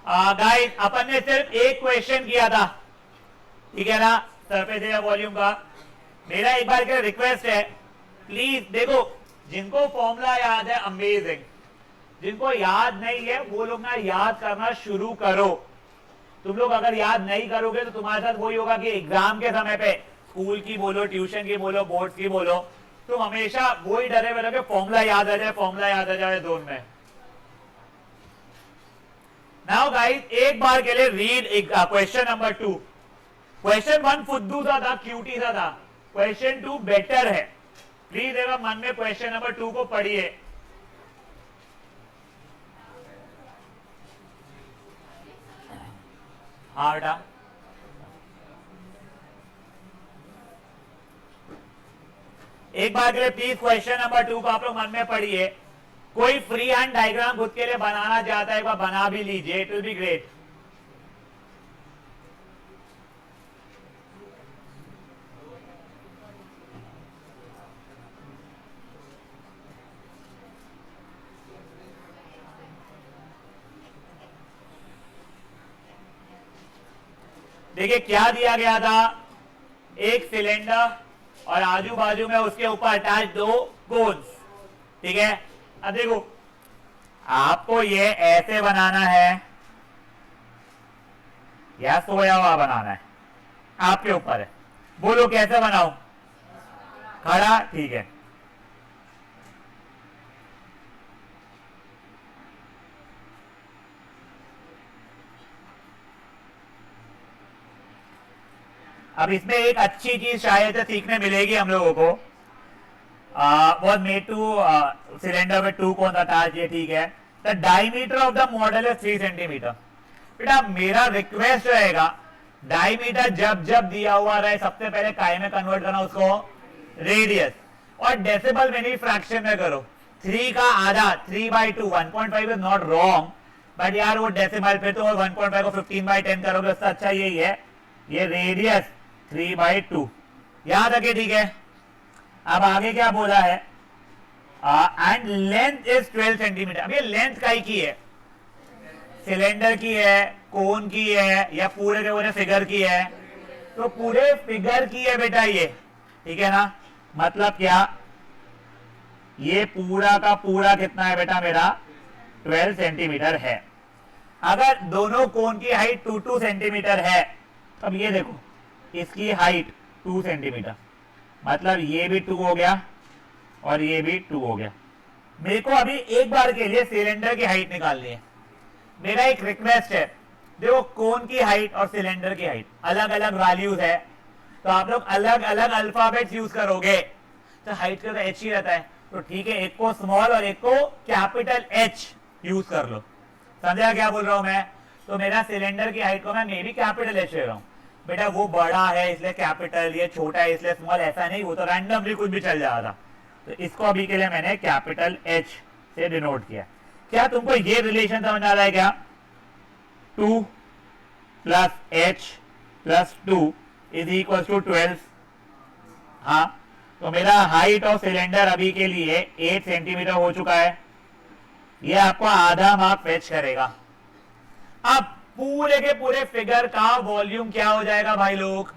Guys अपन ने सिर्फ एक क्वेश्चन किया था, ठीक है ना, सरफेस एरिया वॉल्यूम का। मेरा एक बार के रिक्वेस्ट है, प्लीज देखो, जिनको फॉर्मूला याद है अमेजिंग, जिनको याद नहीं है वो लोग ना याद करना शुरू करो। तुम लोग अगर याद नहीं करोगे तो तुम्हारे साथ वही होगा कि एग्जाम के समय पे, स्कूल की बोलो, ट्यूशन की बोलो, बोर्ड की बोलो, तुम हमेशा वही डरे हुए रहोगे फॉर्मूला याद आ जाए, फॉर्मूला याद आ जाए जोन में। नाउ गाइस एक बार के लिए रीड क्वेश्चन नंबर 2। क्वेश्चन 1 फुद्दू सा था, क्यूटी सा था। क्वेश्चन 2 बेटर है। प्लीज एक बार मन में क्वेश्चन नंबर 2 को पढ़िए। हाँ बेटा, एक बार के लिए प्लीज क्वेश्चन नंबर 2 को आप लोग मन में पढ़िए। कोई फ्री हैंड डायग्राम खुद के लिए बनाना चाहता है, एक बार बना भी लीजिए, इट विल बी ग्रेट। देखिए क्या दिया गया था, एक सिलेंडर और आजू बाजू में उसके ऊपर अटैच 2 कोन्स, ठीक है। अब देखो आपको ये ऐसे बनाना है या सोया हुआ बनाना है, आपके ऊपर है। बोलो कैसे बनाऊं? खड़ा, ठीक है। अब इसमें एक अच्छी चीज शायद सीखने मिलेगी हम लोगों को, was made to cylinder with 2 cones attached, ये ठीक है। The diameter of the model is 3 centimetre. बेटा मेरा रिक्वेस्ट रहेगा, डायमीटर जब जब दिया हुआ रहे सबसे पहले काय में कन्वर्ट करना उसको, रेडियस, और डेसिमल में नहीं फ्रैक्शन में करो। 3 का आधा 3/2, 1.5 इज नॉट रॉन्ग, बट यार वो डेसिमल पे तो 1.5 को 15/10 करोगे, उससे अच्छा यही है, ये रेडियस 3/2 याद रखे, ठीक है। अब आगे क्या बोला है, एंड लेंथ इज 12 सेंटीमीटर। अब ये लेंथ काई की है, सिलेंडर की है, कोन की है, या पूरे के पूरे फिगर की है? तो पूरे फिगर की है बेटा ये, ठीक है ना। मतलब क्या, ये पूरा का पूरा कितना है बेटा मेरा, 12 सेंटीमीटर है। अगर दोनों कोन की हाइट 2 सेंटीमीटर है, अब ये देखो इसकी हाइट 2 सेंटीमीटर, मतलब ये भी 2 हो गया और ये भी 2 हो गया। मेरे को अभी एक बार के लिए सिलेंडर की हाइट निकालनी है। मेरा एक रिक्वेस्ट है, देखो कोन की हाइट और सिलेंडर की हाइट अलग अलग वैल्यूज है, तो आप लोग अलग अलग अल्फाबेट्स यूज करोगे, तो हाइट का तो एच ही रहता है, तो ठीक है, एक को स्मॉल और एक को कैपिटल एच यूज कर लो। समझा क्या बोल रहा हूं मैं? तो मेरा सिलेंडर की हाइट को मैं मे भी कैपिटल एच ले रहा हूं। बेटा वो बड़ा है इसलिए कैपिटल, ये छोटा है इसलिए स्मॉल, ऐसा नहीं, वो तो रैंडमली कुछ भी चल जाता। तो इसको अभी के लिए मैंने कैपिटल एच से डिनोट किया। क्या तुमको ये रिलेशन समझ आ रहा है क्या? 2 plus H plus 2 is equal to 12। हाँ, तो मेरा हाइट ऑफ सिलेंडर अभी के लिए 8 सेंटीमीटर हो चुका है। ये आपको आधा मार्क फेच करेगा। अब पूरे के पूरे फिगर का वॉल्यूम क्या हो जाएगा भाई लोग?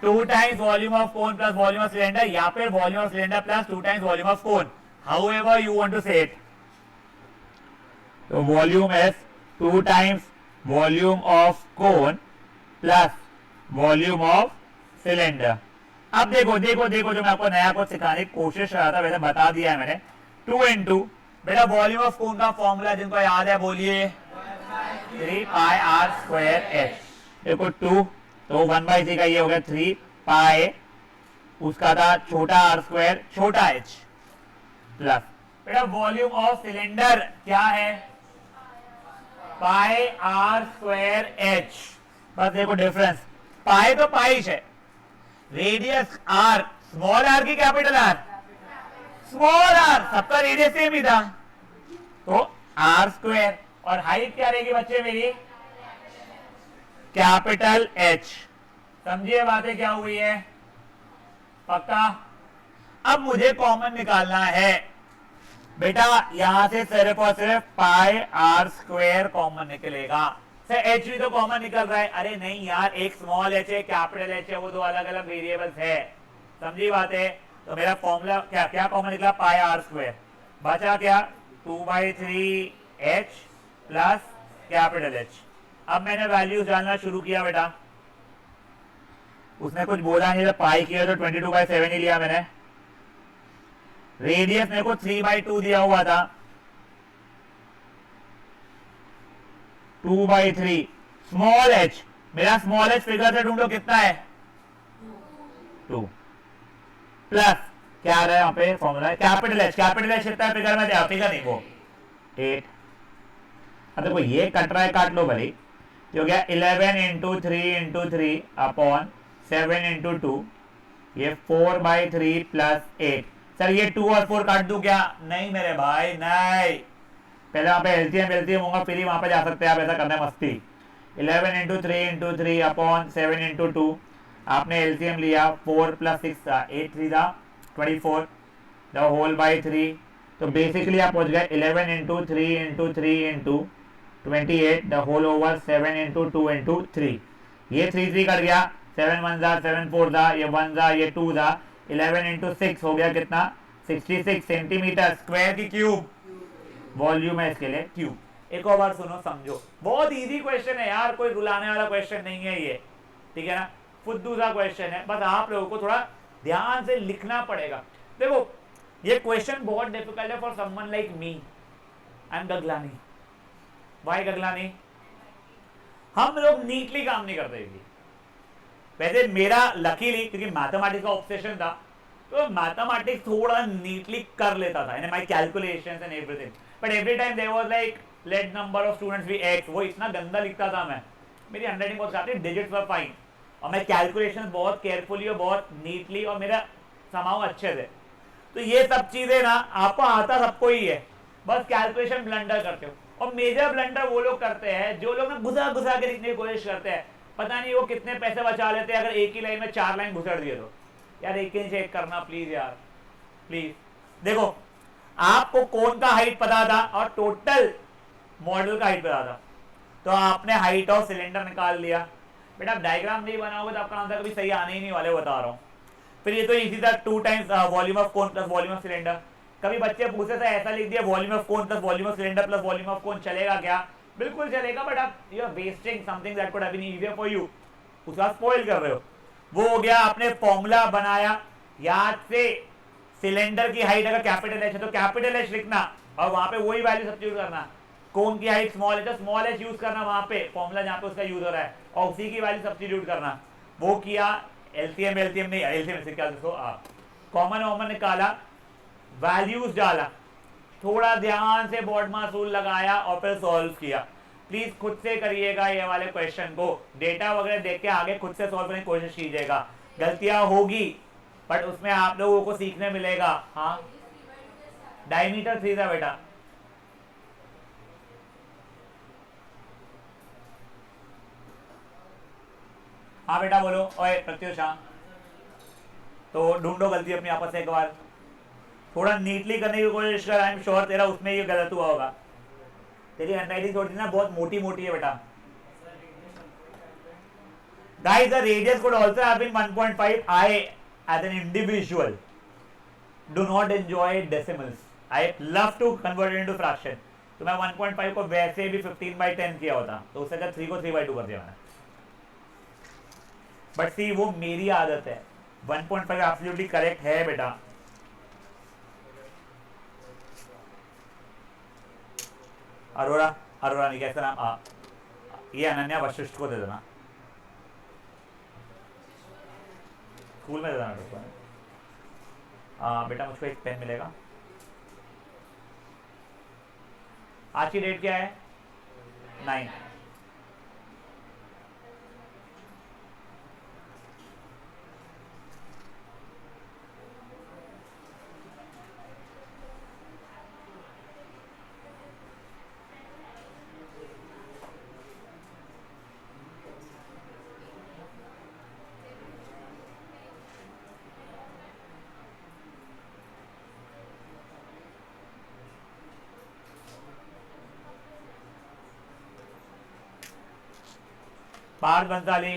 2 times volume of cone plus volume of cylinder, या फिर volume of cylinder plus 2 times volume of cone, however you want to say it. तो volume is 2 times volume of cone plus volume of cylinder. अब देखो देखो देखो, जो मैं आपको नया कुछ सिखाने की कोशिश कर रहा था, वैसे बता दिया है मैंने। 2 into बेटा वॉल्यूम ऑफ कोन का फॉर्मूला जिनको याद है बोलिए, 3πr²h। देखो 2 तो 1/3 का ये हो गया 3π, उसका था छोटा r², छोटा h, प्लस बेटा वॉल्यूम ऑफ सिलेंडर क्या है, πr²h। बस देखो डिफरेंस, पाई तो पाइश है, रेडियस r, स्मॉल r की कैपिटल r, स्मॉल r, सबका रेडियस सेम ही था, तो r², और हाइट क्या रहेगी बच्चे मेरी, कैपिटल H। समझिए बातें क्या हुई है, पक्का? अब मुझे कॉमन निकालना है, बेटा यहां से सिर्फ और सिर्फ पाई आर स्क्वायर कॉमन निकलेगा। सर एच भी तो कॉमन निकल रहा है। अरे नहीं यार, एक स्मॉल एच है, कैपिटल एच है, वो दो अलग अलग वेरिएबल्स है, समझी बात है। तो मेरा फॉर्मूला क्या क्या कॉमन निकला, पाई आर स्क्वायर। बचा क्या, 2/3 एच प्लस कैपिटल एच। अब मैंने वैल्यूज डालना शुरू किया बेटा, उसने कुछ बोला नहीं, पाई किया तो 22/7 ही लिया मैंने। रेडियस मेरे को 3/2 दिया हुआ था, 2/3। स्मॉल एच, मेरा स्मॉल एच फिगर से ढूंढो कितना है, 2 प्लस क्या आ रहा है यहाँ पे formula, capital H. Capital H कितना है फिगर में, दिया फिगर नहीं वो 8। अब देखो ये कट रहा है, काट लो भाई। हो गया 11 × 3 × 3 अपॉन 7 × 2, ये 4/3 प्लस 8। सर ये 2 और 4 काट दूं क्या, नहीं मेरे भाई नहीं, पहले वहां पे एलसीएम होगा फिर ही वहां पे जा सकते हैं आप, ऐसा करना है मस्ती। 11 × 3 × 3 अपॉन 7 × 2, आपने एलसीएम लिया, 4 + 6 था, 8 3 था 24 द होल बाय 3। तो बेसिकली आप पहुंच गए 11 × 3 × 3 × 28 द होल ओवर 7 × 2 × 3। ये 3 3 कट गया, 7 1 था, 7 4 था, ये 1 था, ये 2 था। 11 × 6 हो गया कितना, 66 सेंटीमीटर स्क्वायर की क्यूब। वॉल्यूम है इसके लिए क्यूब। एक और बार सुनो समझो, बहुत इजी क्वेश्चन है यार, कोई रुलाने वाला क्वेश्चन नहीं है ये, ठीक है ना, फुद्दू सा क्वेश्चन है, बस आप लोगों को थोड़ा ध्यान से लिखना पड़ेगा। देखो ये क्वेश्चन बहुत डिफिकल्ट है for someone like me, I am Gaglani. Why Gaglani, हम लोग नीटली काम नहीं करते थी। वैसे मेरा लकीली क्योंकि मैथमेटिक्स का ऑब्सेशन था, तो मैथमेटिक्स थोड़ा नीटली कर लेता था, in my calculations and everything. But every time there was like let number of students be x, वो इतना गंदा लिखता था मैं, मेरी हैंडराइटिंग बहुत खराब थी, डिजिट्स वर फाइन, और मैं कैलकुलेशंस बहुत केयरफुली और बहुत नीटली, और मेरा समाव अच्छे थे। तो ये सब चीजें ना आपको आता सबको ही है, बस कैलकुलेशन ब्लंडर करते हो। और मेजर ब्लंडर वो लोग करते हैं जो लोग ना घुसा घुसा के लिखने की कोशिश करते हैं, पता नहीं वो कितने पैसे बचा लेते हैं अगर एक ही लाइन में 4 लाइन घुसड़ दिए तो। यार एक ही चेक करना प्लीज यार, प्लीज। देखो आपको कोन का हाइट पता था और टोटल मॉडल का हाइट पता था, तो आपने हाइट ऑफ सिलेंडर निकाल लिया। बेटा आप डायग्राम नहीं बनाओगे तो आपका आंसर कभी सही आने ही नहीं वाले, बता रहा हूं। फिर ये तो इजी था, 2 times volume of cone plus volume of cylinder. कभी बच्चे पूछते थे ऐसा लिख दिया volume of cone plus volume of cylinder plus volume of cone, चलेगा क्या, बिल्कुल चलेगा, बट आप you are wasting something that could have been easier for you, उसका स्पॉइल कर रहे हो। वो हो गया, आपने फॉर्मूला बनाया याद से, सिलेंडर की हाइट अगर कैपिटल एच है तो कैपिटल एच लिखना और वहां पे वही वैल्यू सब्स्टिट्यूट करना। कोन की हाइट स्मॉल एच है, स्मॉल एच यूज करना वहां पे फॉर्मूला जहां पे उसका यूज हो रहा है, और उसी की वैल्यू सब्स्टिट्यूट करना। वो किया, एलसीएम एलसीएम नहीं, एलसीएम से क्या देखो आप कॉमन वॉमन निकाला, वैल्यूज डाला, थोड़ा ध्यान से बोर्ड मासूल लगाया और फिर सॉल्व किया। प्लीज खुद से करिएगा ये वाले क्वेश्चन को, डेटा वगैरह देख के आगे खुद से सॉल्व करने की कोशिश कीजिएगा। गलतियां होगी बट उसमें आप लोगों को सीखने मिलेगा। हाँ डायमीटर 3 था बेटा, हाँ बेटा बोलो, ओए प्रत्युष। हाँ तो ढूंढो गलती अपनी आपस से एक बार, थोड़ा नीटली करने की कोशिश कर, आई एम श्योर तेरा उसमें ये गलत हुआ होगा, तेरी हैंडराइटिंग थोड़ी ना बहुत मोटी मोटी है बेटा। Guys, the radius could also have been 1.5. I, as an individual, do not enjoy decimals. I love to convert it into fraction. तो मैं 1.5 को वैसे भी 15/10 किया होता, तो उससे क्या 3 को 3/2 कर दिया मैंने। बट सी वो मेरी आदत है, 1.5 एब्सोल्युटली करेक्ट है बेटा। अरोरा, अरोरा नहीं कैसा नाम, ये अनन्या वशिष्ठ को दे देना, स्कूल में दे देना बेटा। मुझको एक पेन मिलेगा। आज की डेट क्या है, 9। पार्थ बंसाली,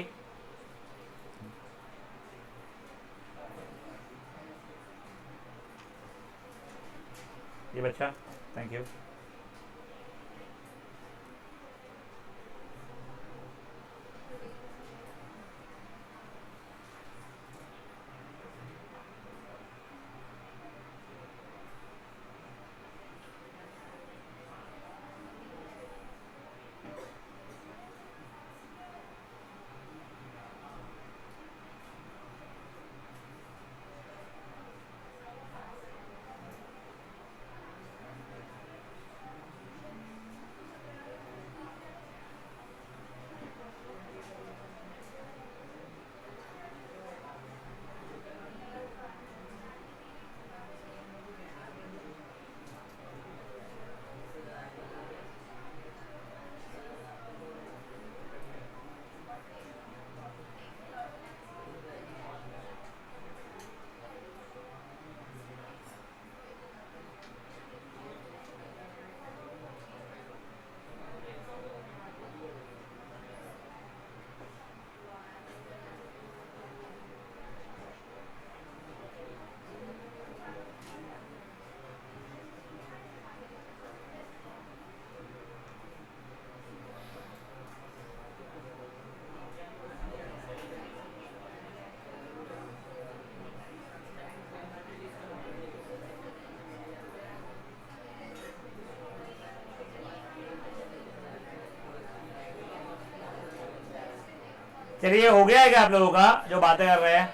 ये बच्चा, थैंक यू। चलिए, हो गया है क्या आप लोगों का जो बातें कर रहे हैं?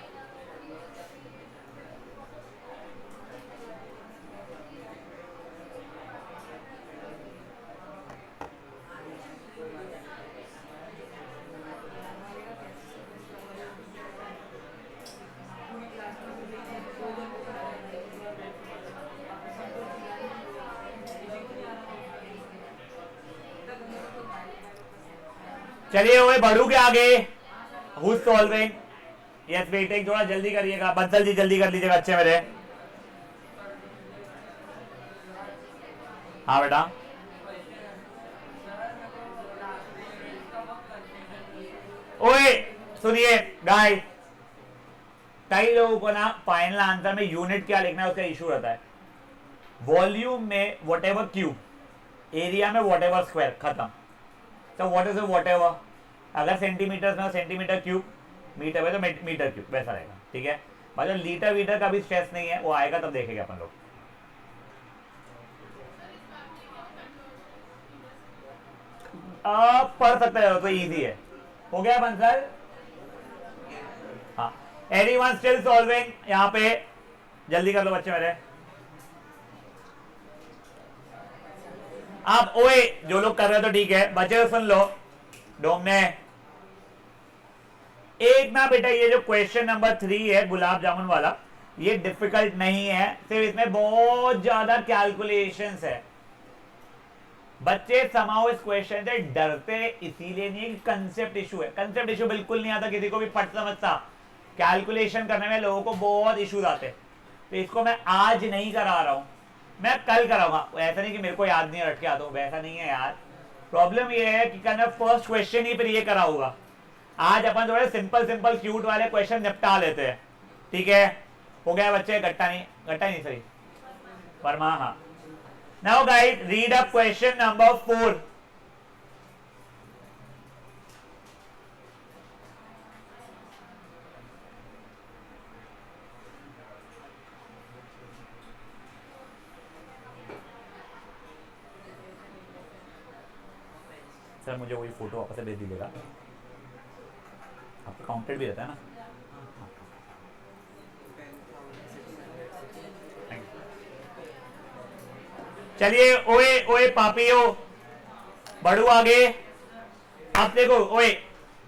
चलिए, वो बढ़ू के आगे Who's solving? Yes, waiting, थोड़ा जल्दी करिएगा। बंसल जी जल्दी कर लीजिएगा अच्छे मेरे। हाँ बेटा, ओए सुनिए गाइस, कई लोगों को ना फाइनल आंसर में यूनिट क्या लिखना है उसका इशू रहता है। वॉल्यूम में व्हाटएवर क्यूब, एरिया में व्हाटएवर स्क्वायर, खत्म। तो व्हाट इज व्हाटएवर, अगर सेंटीमीटर में सेंटीमीटर क्यूब, मीटर में तो मीटर क्यूब, वैसा रहेगा। ठीक है, मतलब लीटर वीटर का भी स्ट्रेस नहीं है, वो आएगा तब देखेंगे अपन लोग। आप पढ़ सकते हो तो इजी है। हो गया बंसल? हाँ, एनीवन स्टिल सॉल्विंग? यहाँ पे जल्दी कर लो बच्चे मेरे। आप ओए जो लोग कर रहे हो तो ठीक है, बच्चे तो सुन लो। डोमने एक ना बेटा, ये जो क्वेश्चन नंबर 3 है गुलाब जामुन वाला, ये डिफिकल्ट नहीं है, सिर्फ इसमें बहुत ज्यादा कैलकुलेशंस है। बच्चे समाओ इस क्वेश्चन से डरते इसीलिए नहीं है कि कंसेप्ट इशू है। कंसेप्ट इशू बिल्कुल नहीं आता किसी को भी फट समझता। कैलकुलेशन करने में लोगों को बहुत इश्यूज आते, तो इसको मैं आज नहीं करा रहा हूं, मैं कल कराऊंगा। ऐसा नहीं कि मेरे को याद नहीं रट के आता हूं, वैसा नहीं है यार। प्रॉब्लम ये है कि कल मैं फर्स्ट क्वेश्चन ही फिर ये कराऊंगा। आज अपन थोड़े सिंपल सिंपल क्यूट वाले क्वेश्चन निपटा लेते हैं। ठीक है, हो गया बच्चे? गट्टा नहीं सही परमा। हाँ, now guys read up question number 4। Sir मुझे वही फोटो वापस से भेज दीजिएगा, आपका काउंटेड भी रहता है ना। चलिए, ओए ओए पापियो, बढ़ू आगे। अब देखो, ओए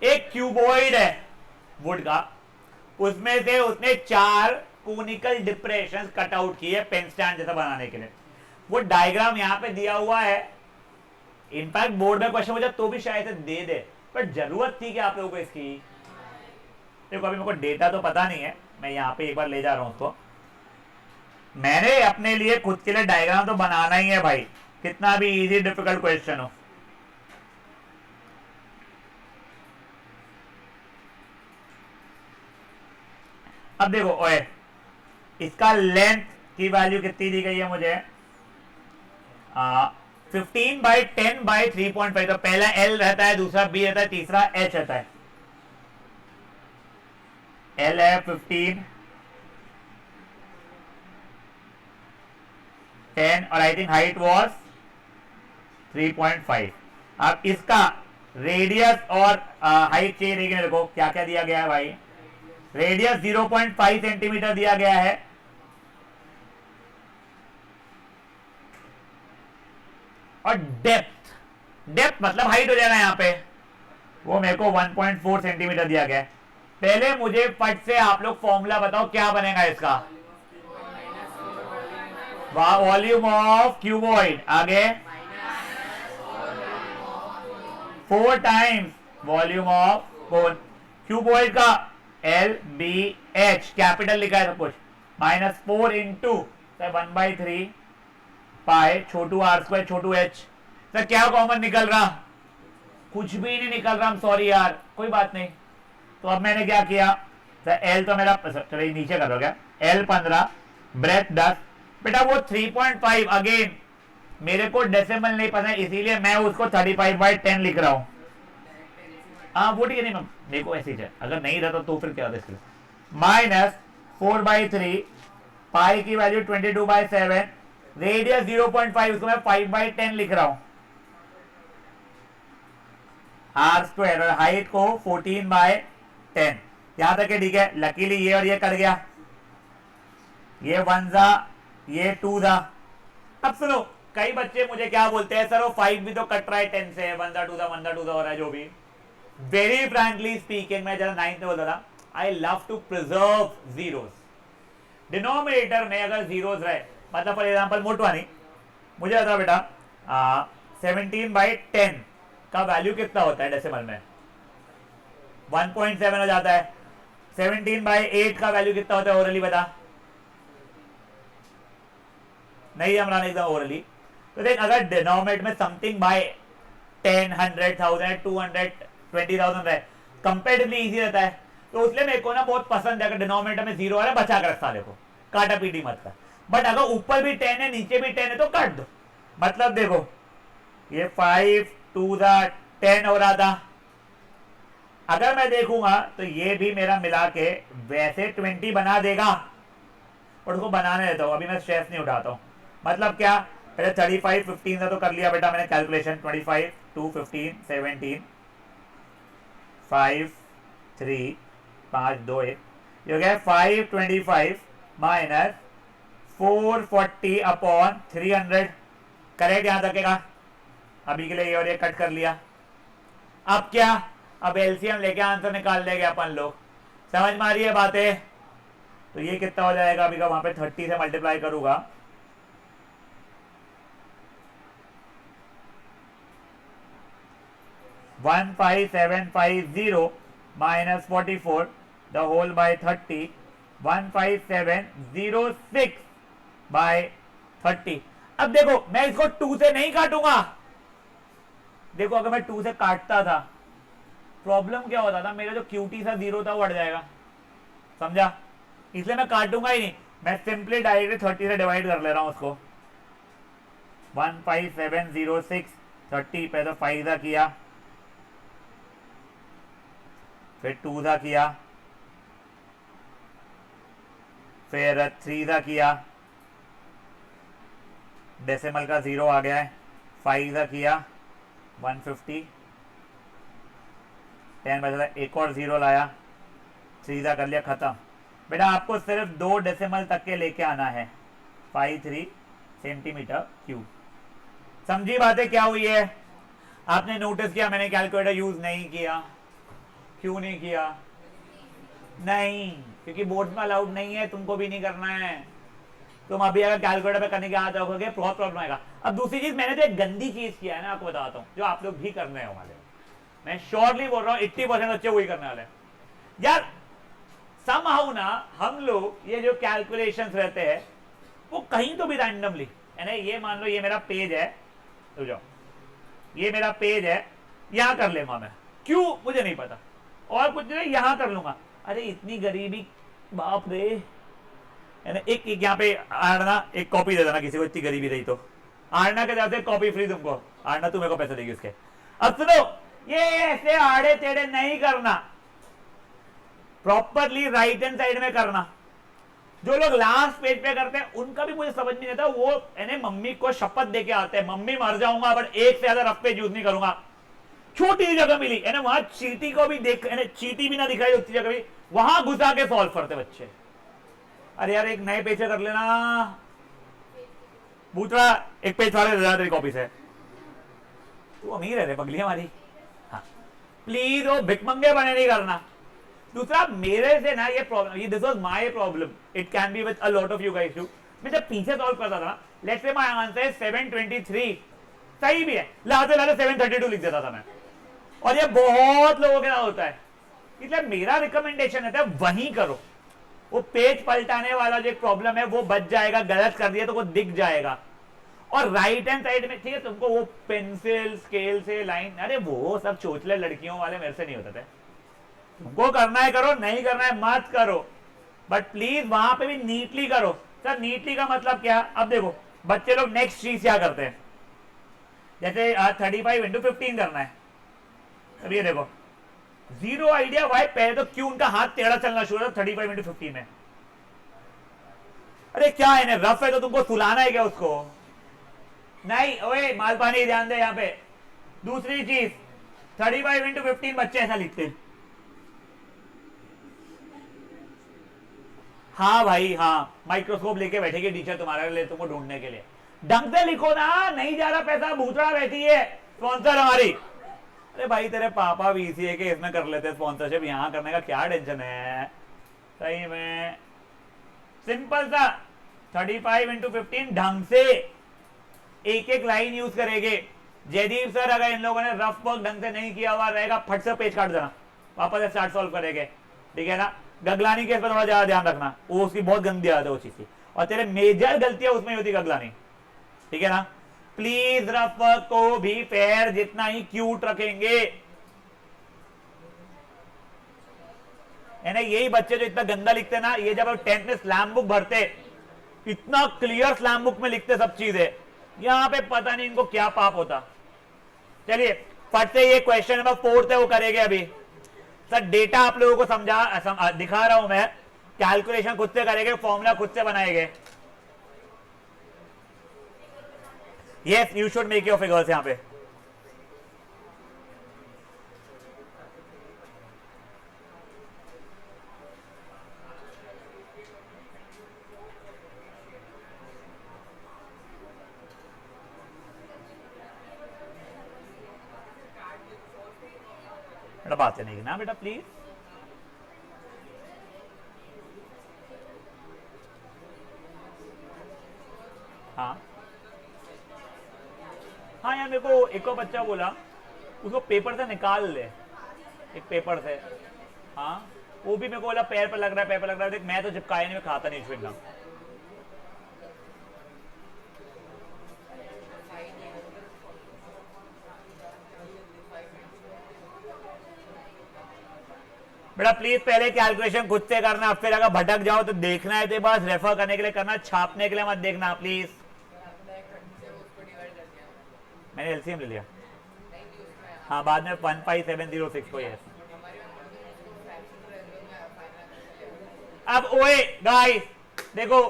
एक क्यूबॉइड है वुड का, उसमें से उसने 4 कोनिकल डिप्रेशंस कट आउट किए पेन स्टैंड जैसा बनाने के लिए। वो डायग्राम यहां पे दिया हुआ है। इनफैक्ट बोर्ड में क्वेश्चन हो जाए तो भी शायद दे दे, पर जरूरत थी कि आप लोगों को इसकी। देखो अभी मेरे को डेटा तो पता नहीं है, मैं यहाँ पे एक बार ले जा रहा हूँ उसको। मैंने अपने लिए खुद के लिए डायग्राम तो बनाना ही है भाई, कितना भी इजी डिफिकल्ट क्वेश्चन हो। अब देखो ओए, इसका लेंथ की वैल्यू कितनी दी गई है मुझे, 15/10/3.5। तो पहला L रहता है, दूसरा B रहता है, तीसरा H रहता है। L है 15, 10 और आई थिंक हाइट वॉज 3.5। अब इसका रेडियस और हाइट चाहिए। देखिए मेरे को क्या क्या दिया गया है भाई। रेडियस 0.5 सेंटीमीटर दिया गया है, और डेप्थ मतलब हाइट हो जाएगा यहाँ पे, वो मेरे को 1.4 सेंटीमीटर दिया गया है। पहले मुझे फट से आप लोग फॉर्मूला बताओ क्या बनेगा इसका। वॉल्यूम ऑफ क्यूबॉइड, आगे 4 times volume of cone. Cuboid का LBH कैपिटल लिखा है सब कुछ, -4 इंटू 1/3 पाई छोटू r² छोटू h। सर क्या कॉमन निकल रहा, कुछ भी नहीं निकल रहा, सॉरी यार, कोई बात नहीं। तो अब मैंने क्या किया सर, L तो मेरा, चलिए नीचे कर दो क्या, L 15, ब्रेथ 10। बेटा वो 3.5 अगेन मेरे को डेसिमल नहीं पता है, इसीलिए मैं उसको 35/10 लिख रहा हूं। हाँ वो ठीक है, नहीं मेरे को ऐसे ही है, अगर नहीं रहता तो फिर क्या होता इसके लिए। -4/3 पाई की वैल्यू 22/7, रेडियस 0.5, उसको मैं 5/10 लिख रहा हूं, r² और हाइट को 14/10। यहां तक है ठीक है। लकीली ये और ये कट गया, ये 1 था, ये 2 था। अब सुनो, कई बच्चे मुझे क्या बोलते हैं, सर वो 5 भी तो कट रहा है 10 से, 1 था 2 था 1 था 2 था हो रहा है जो भी। वेरी फ्रैंकली स्पीकिंग, मैं जरा 9th में बोलता था, I love to preserve zeros. Denominator में अगर जीरोस रहे, मतलब फॉर एग्जाम्पल मोटवानी, मुझे बता बेटा 17/10 का वैल्यू कितना होता है डेसिमल में, 1.7 हो जाता है। 17/8 का वैल्यू कितना होता है ओरली बता। नहीं अमरान एकदम ओरली। तो देख, अगर डिनोमिनेटर में समथिंग बाय 10, 100, 1000, 200, 20,000 रहे, कंपेरेटिवली इजी रहता है। तो उसलिए मेरे को ना बहुत पसंद है अगर डिनोमिनेटर में 0 आ रहा है, बचा कर रखा देखो, काटा पीटी मत कर। बट अगर ऊपर भी 10 है नीचे भी 10 है तो काट दो। मतलब देखो ये 5, 2 था 10 हो रहा था। अगर मैं देखूंगा तो ये भी मेरा मिला के वैसे 20 बना देगा, और उसको बनाने देता हूं, अभी मैं स्ट्रेस नहीं उठाता हूं। मतलब क्या, पहले 35, 15 था तो कर लिया बेटा मैंने कैलकुलेशन, 25, 2, 15, 17, 5, 3, 5, 2, 1, ये हो गया 525 माइनस 440 अपॉन 300। करेक्ट यहां तक का। अभी के लिए ये और ये कट कर लिया। अब क्या, अब एलसीएम लेके आंसर निकाल लेंगे अपन लोग। समझ में आ रही है बातें। तो ये कितना हो जाएगा, अभी का वहां पे 30 से मल्टीप्लाई करूंगा, 15750 minus 44 the whole by 30, 15706 by 30। अब देखो मैं इसको 2 से नहीं काटूंगा। देखो अगर मैं 2 से काटता था प्रॉब्लम क्या होता था, मेरा जो क्यूटी सा 0 था वो हट जाएगा, समझा। इसलिए मैं काटूंगा ही नहीं, मैं सिंपली डायरेक्टली 30 से डिवाइड कर ले रहा हूं उसको। 15706 30 पे तो 5 था किया, फिर 2 था किया, फिर 3 था किया, डेसिमल का 0 आ गया है, 5 था किया, 150, 10 बचा, एक और 0 लाया, 3 था कर लिया, खत्म। बेटा आपको सिर्फ 2 डेसिमल तक के लेके आना है, 53 सेंटीमीटर क्यूब। समझी बातें क्या हुई है। आपने नोटिस किया मैंने कैलकुलेटर यूज नहीं किया, क्यों नहीं किया, नहीं क्योंकि बोर्ड में अलाउड नहीं है, तुमको भी नहीं करना है। तुम अभी अगर कैलकुलेटर पे करने के आ जाओगे बहुत प्रॉब्लम आएगा। अब दूसरी चीज, मैंने तो एक गंदी चीज किया है ना, आपको बताता हूँ, जो आप लोग भी करने वाले, मैं श्योरली बोल रहा हूँ 80% बच्चे वही करने वाले यार। समहाउ ना हम लोग ये जो कैलकुलेशंस रहते हैं वो कहीं तो भी रैंडमली, यानी ये मान लो ये मेरा पेज है, तो जाओ ये मेरा पेज है, यहां कर लेगा मैं, क्यों मुझे नहीं पता, और कुछ नहीं यहां कर लूंगा। अरे इतनी गरीबी बाप रे, एक यहाँ पे आरना एक कॉपी दे देना किसी को, इतनी गरीबी रही तो आरना के जाते कॉपी फ्री तुमको, आरना तुम्हें को पैसे देगी उसके। अब सुनो, ये ऐसे आड़े टेढ़े नहीं करना, प्रॉपरली राइट हैंड साइड में करना। जो लोग लास्ट पेज पे करते हैं उनका भी मुझे समझ नहीं आता, वो मम्मी को शपथ देके आते हैं मम्मी मर जाऊंगा बट एक से ज्यादा रफ पेज यूज नहीं करूंगा। छोटी जगह मिली वहां चीटी को भी देख, चीटी भी ना दिखाई उतनी जगह भी वहां घुसा के सॉल्व करते बच्चे। अरे यार एक नए पेज से कर लेना, बूतरा एक पेज वाले तेरी कॉपी से, तू अमीर है रे पगली हमारी। हाँ प्लीज वो भिकमंगे बने नहीं करना। दूसरा मेरे से ना ये प्रॉब्लम, ये this was my problem, it can be with a lot of you guys too. मैं जब पीछे सॉल्व करता था, लेट्स से माय आंसर है 723, सही भी है, लाते लाते 732 लिख देता था मैं, और ये बहुत लोगों के साथ होता है। इसलिए मेरा रिकमेंडेशन है वहीं करो, वो पेज पलटाने वाला जो एक प्रॉब्लम है वो बच जाएगा, गलत कर दिया तो वो दिख जाएगा। और राइट हैंड साइड में ठीक है, तुमको वो पेंसिल स्केल से लाइन, अरे वो सब चोचले लड़कियों वाले मेरे से नहीं होते थे, तुमको करना है करो, नहीं करना है मत करो, बट प्लीज वहां पे भी नीटली करो। सर नीटली का मतलब क्या? अब देखो बच्चे लोग नेक्स्ट चीज क्या करते हैं, जैसे 35 इंटू 15 करना है, अब ये देखो जीरो आइडिया वाई, पहले तो क्यों उनका हाथ टेढ़ा चलना शुरू होता 35 इंटू 15 में। अरे क्या है रफ है तो तुमको सुलाना है क्या उसको? नहीं ओए मालपानी ध्यान दे यहाँ पे। दूसरी चीज 35 इंटू 15 बच्चे ऐसा लिखते हैं। हाँ भाई हाँ, माइक्रोस्कोप लेके बैठेगी टीचर तुम्हारे लिए, तुमको ढूंढने के लिए। ढंग से लिखो ना, नहीं जा रहा पैसा, भूतड़ा बैठी है स्पॉन्सर हमारी। अरे भाई तेरे पापा VCA के इसमें कर लेते स्पॉन्सरशिप, यहाँ करने का क्या टेंशन है? सही में सिंपल सा 35 इंटू 15 ढंग से एक एक लाइन यूज करेंगे। जयदीप सर अगर इन लोगों ने रफ वर्क ढंग से नहीं किया हुआ रहेगा, फट से पेज काट देना, वापस से स्टार्ट सॉल्व करेंगे, ठीक है ना। गगलानी केस पर थोड़ा ज्यादा ध्यान रखना, वो उसकी बहुत गंदी आदत है वो चीज की, और तेरे मेजर गलतियां उसमें होती गगलानी, ठीक है ना। प्लीज रफ वर्क को भी फेयर जितना ही क्यूट रखेंगे। यही बच्चे जो इतना गंदा लिखते ना, ये जब 10th में स्लैम बुक भरते, इतना क्लियर स्लैम बुक में लिखते सब चीजें, यहां पे पता नहीं इनको क्या पाप होता। चलिए फट से ये क्वेश्चन नंबर 4 है वो करेंगे अभी। सर डेटा आप लोगों को दिखा रहा हूं मैं, कैलकुलेशन खुद से करेंगे, फॉर्मूला खुद से बनाएंगे। Yes you should make your figures यहां पे। बेटा बात नहीं ना बेटा प्लीज। हाँ हाँ यार, मेरे को एक और बच्चा बोला उसको पेपर से निकाल ले, एक पेपर से। हाँ वो भी मेरे को बोला पैर पर लग रहा है, पैर पर लग रहा है। मैं तो चिपकाया नहीं, मैं खाता नहीं च्युइंगम। बेटा प्लीज पहले कैलकुलेशन खुद से करना, फिर अगर भटक जाओ तो देखना है तो बस रेफर करने के लिए करना, छापने के लिए मत देखना प्लीज। मैंने एलसीएम ले लिया। हाँ बाद में 15706 को। यस अब ओए गाइस देखो,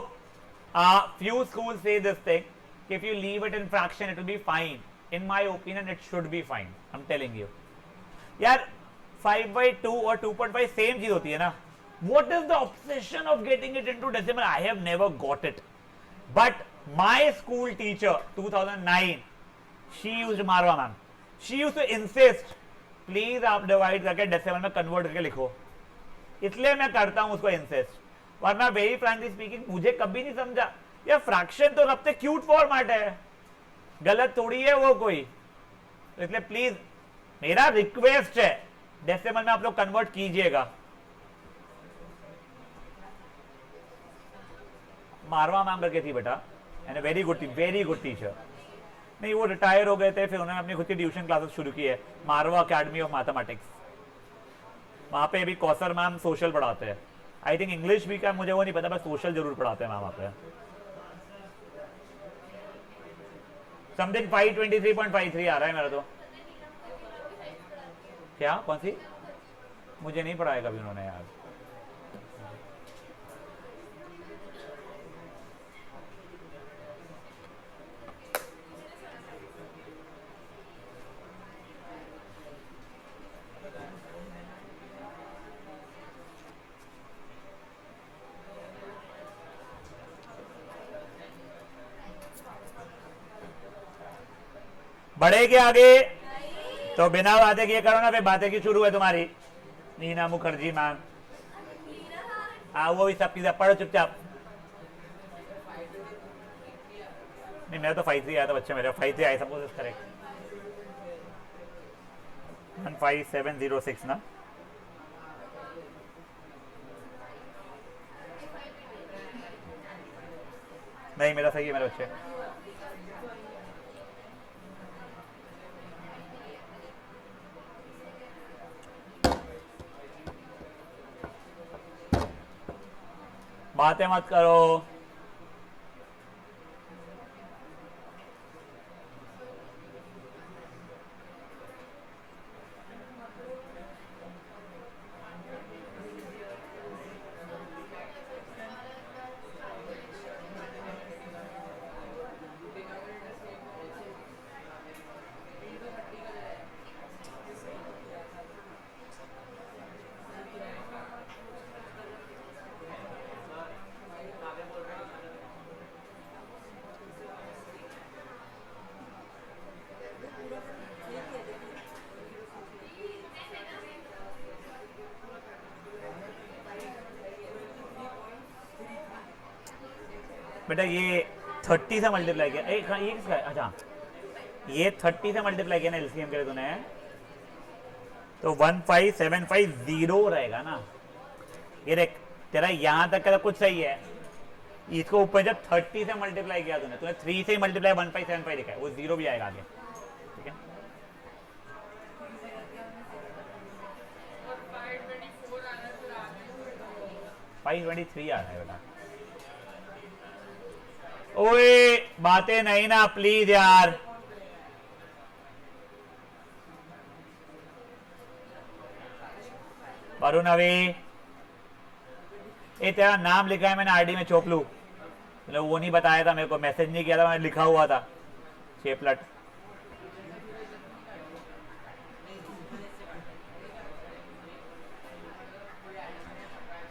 few schools say this thing, if you leave it in fraction it will be fine. In my opinion it should be fine, I'm telling you. यार 5/2 और 2.5 सेम चीज होती है ना। What is the obsession of getting it into decimal? I have never got it. But my school teacher 2009, she used Marwa ma'am. She used to insist, please आप divide करके decimal में convert करके लिखो। इसलिए मैं करता हूं उसको इंसिस्ट, वरना वेरी फ्रैंकली स्पीकिंग मुझे कभी नहीं समझा यार फ्रैक्शन तो सबसे क्यूट फॉर्मेट है, गलत थोड़ी है वो कोई। तो इसलिए प्लीज मेरा रिक्वेस्ट है डेसिमल में आप लोग कन्वर्ट कीजिएगा। मारवा मैम करके थी बेटा, and very good, very good teacher. नहीं वो रिटायर हो गए थे, फिर उन्होंने अपनी खुद की ट्यूशन क्लासेस शुरू की है, मारवा अकेडमी ऑफ मैथमेटिक्स। वहां पे अभी कौसर मैम सोशल पढ़ाते हैं, आई थिंक इंग्लिश भी का मुझे वो नहीं पता, बस सोशल जरूर पढ़ाते हैं वहां पे। समथिंग 523.53 आ रहा है मेरा तो। क्या कौन सी? मुझे नहीं पढ़ाया कभी उन्होंने यार। बढ़ेगी आगे तो बिना बातें किए करो ना, फिर बातें की शुरू है तुम्हारी। नीना मुखर्जी मैम, हाँ वो भी सब चीजें पढ़ो चुपचाप। नहीं मेरा तो 5-3 आया था बच्चे, मेरे 5-3 आया सपोज इज करेक्ट। 15706 ना। नहीं मेरा सही है मेरे बच्चे। बातें मत करो। बेटा ये 30 से मल्टीप्लाई किया, ये किसका है? अच्छा ये 30 से मल्टीप्लाई किया ना एलसीएम के लिए तूने, तो 15750 रहेगा ना। ये देख तेरा यहां तक का तो कुछ सही है, इसको ऊपर जब 30 से मल्टीप्लाई किया तूने 3 से मल्टीप्लाई 1575 लिखा है, वो 0 भी आएगा आगे, ठीक है। और 523 आ रहा है बेटा। ओए बातें नहीं ना प्लीज यार। वरुण अभी ये तेरा नाम लिखा है मैंने आईडी में चोपलू, मतलब वो नहीं बताया था मेरे को, मैसेज नहीं किया था, मैंने लिखा हुआ था शेपलट।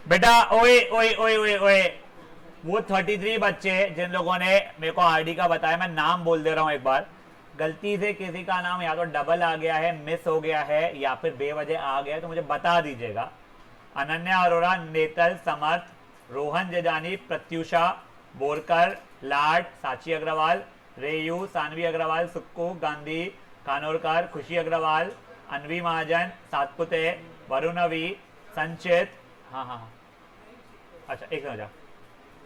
बेटा ओए ओए ओए ओए ओए, वो 33 बच्चे जिन लोगों ने मेरे को आईडी का बताया, मैं नाम बोल दे रहा हूं एक बार, गलती से किसी का नाम या तो डबल आ गया है, मिस हो गया है, या फिर बेवजह आ गया है तो मुझे बता दीजिएगा। अनन्या अरोड़ा, नेतल समर्थ, रोहन जेजानी, प्रत्युषा बोरकर, लाट, साची अग्रवाल, रेयू, सानवी अग्रवाल, सुक्कू गांधी, कानोरकर, खुशी अग्रवाल, अनवी महाजन, सातपुते, वरुणवी, संचित, हाँ हाँ हाँ अच्छा एक मिनट,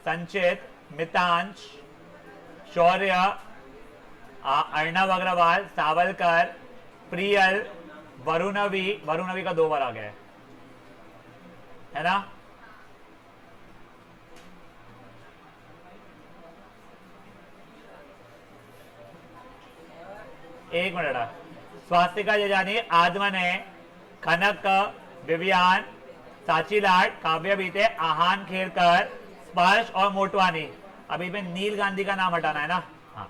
संचित, मितांश, शौर्य, अर्णव अग्रवाल, सावलकर, प्रियल, वरुणवी का 2 बार आ गया है ना। एक मिनट, स्वास्तिका जेजानी, आदमने, खनक, विवियान, साची लाट, काव्य बीते, आहान खेरकर, स्पर्श और मोटवानी। अभी में नील गांधी का नाम हटाना है ना। हाँ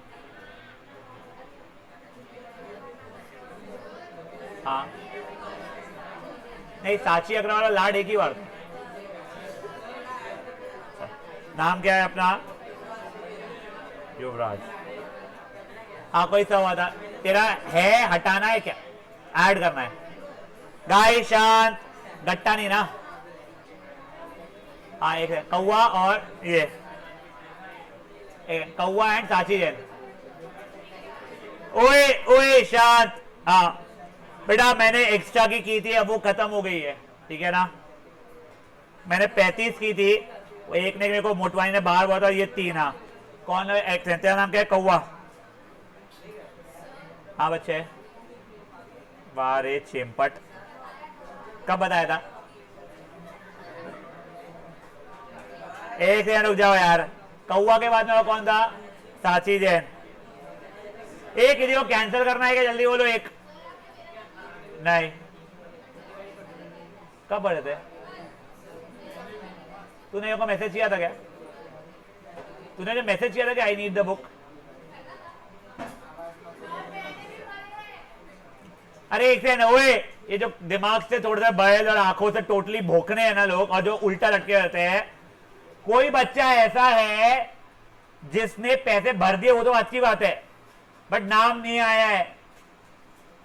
हाँ नहीं साची अग्रवाल और लाड एक ही बार। नाम क्या है अपना? युवराज। हाँ कोई सा हुआ था तेरा, है हटाना है क्या ऐड करना है? गाय शांत, गट्टा नहीं ना। हाँ एक है कौवा और ये कौवा एंड साची जैन। ओए ओए शांत। हाँ बेटा मैंने एक्स्ट्रा की थी, अब वो खत्म हो गई है, ठीक है ना। मैंने 35 की थी, वो एक ने मेरे को मोटवानी ने बाहर बोला था, ये 3। हाँ कौन है? तेरा नाम क्या है? कौवा। हाँ बच्चे, वाह रे चिंपट, कब बताया था? एक सेकंड रुक जाओ यार, कौआ के बाद में वो कौन था? साची जैन। एक किसी को कैंसिल करना है क्या? जल्दी बोलो। एक नहीं, कब पढ़े थे? तूने मेरे को मैसेज किया था क्या? तूने जो मैसेज किया था कि आई नीड द बुक? अरे एक सेकंड, ओए ये जो दिमाग से थोड़ा सा बैल और आंखों से टोटली भोंकने हैं ना लोग, और जो उल्टा लटके रहते हैं, कोई बच्चा ऐसा है जिसने पैसे भर दिए, वो तो अच्छी बात है, बट नाम नहीं आया है।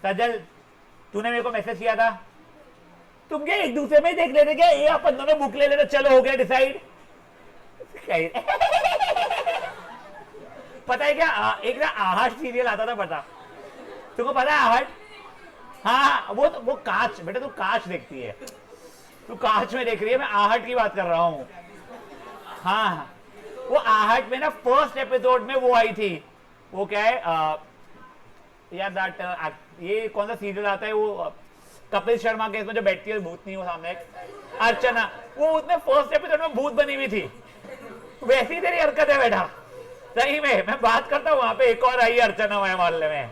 सजल, तूने मेरे को मैसेज किया था, तुम क्या एक दूसरे में ही देख लेते क्या? ये अपन दोनों बुक ले लेते, चलो हो गया डिसाइड। पता है क्या, एक ना आहट सीरियल आता था, पता तुमको? पता है आहट? हाँ, वो कांच, बेटा तू कांच देखती है, तू कांच में देख रही है, मैं आहट की बात कर रहा हूँ। हाँ, वो आहट में ना फर्स्ट एपिसोड में वो आई थी, वो क्या है यार दैट, ये कौन सा सीरियल आता है वो कपिल शर्मा के, इसमें जो बैठती है भूतनी, वो सामने अर्चना, वो उसमें फर्स्ट एपिसोड में भूत बनी हुई थी। वैसी तेरी हरकत है बेटा, सही में मैं बात करता हूँ। वहां पे एक और आई अर्चना हमारे मोहल्ले में,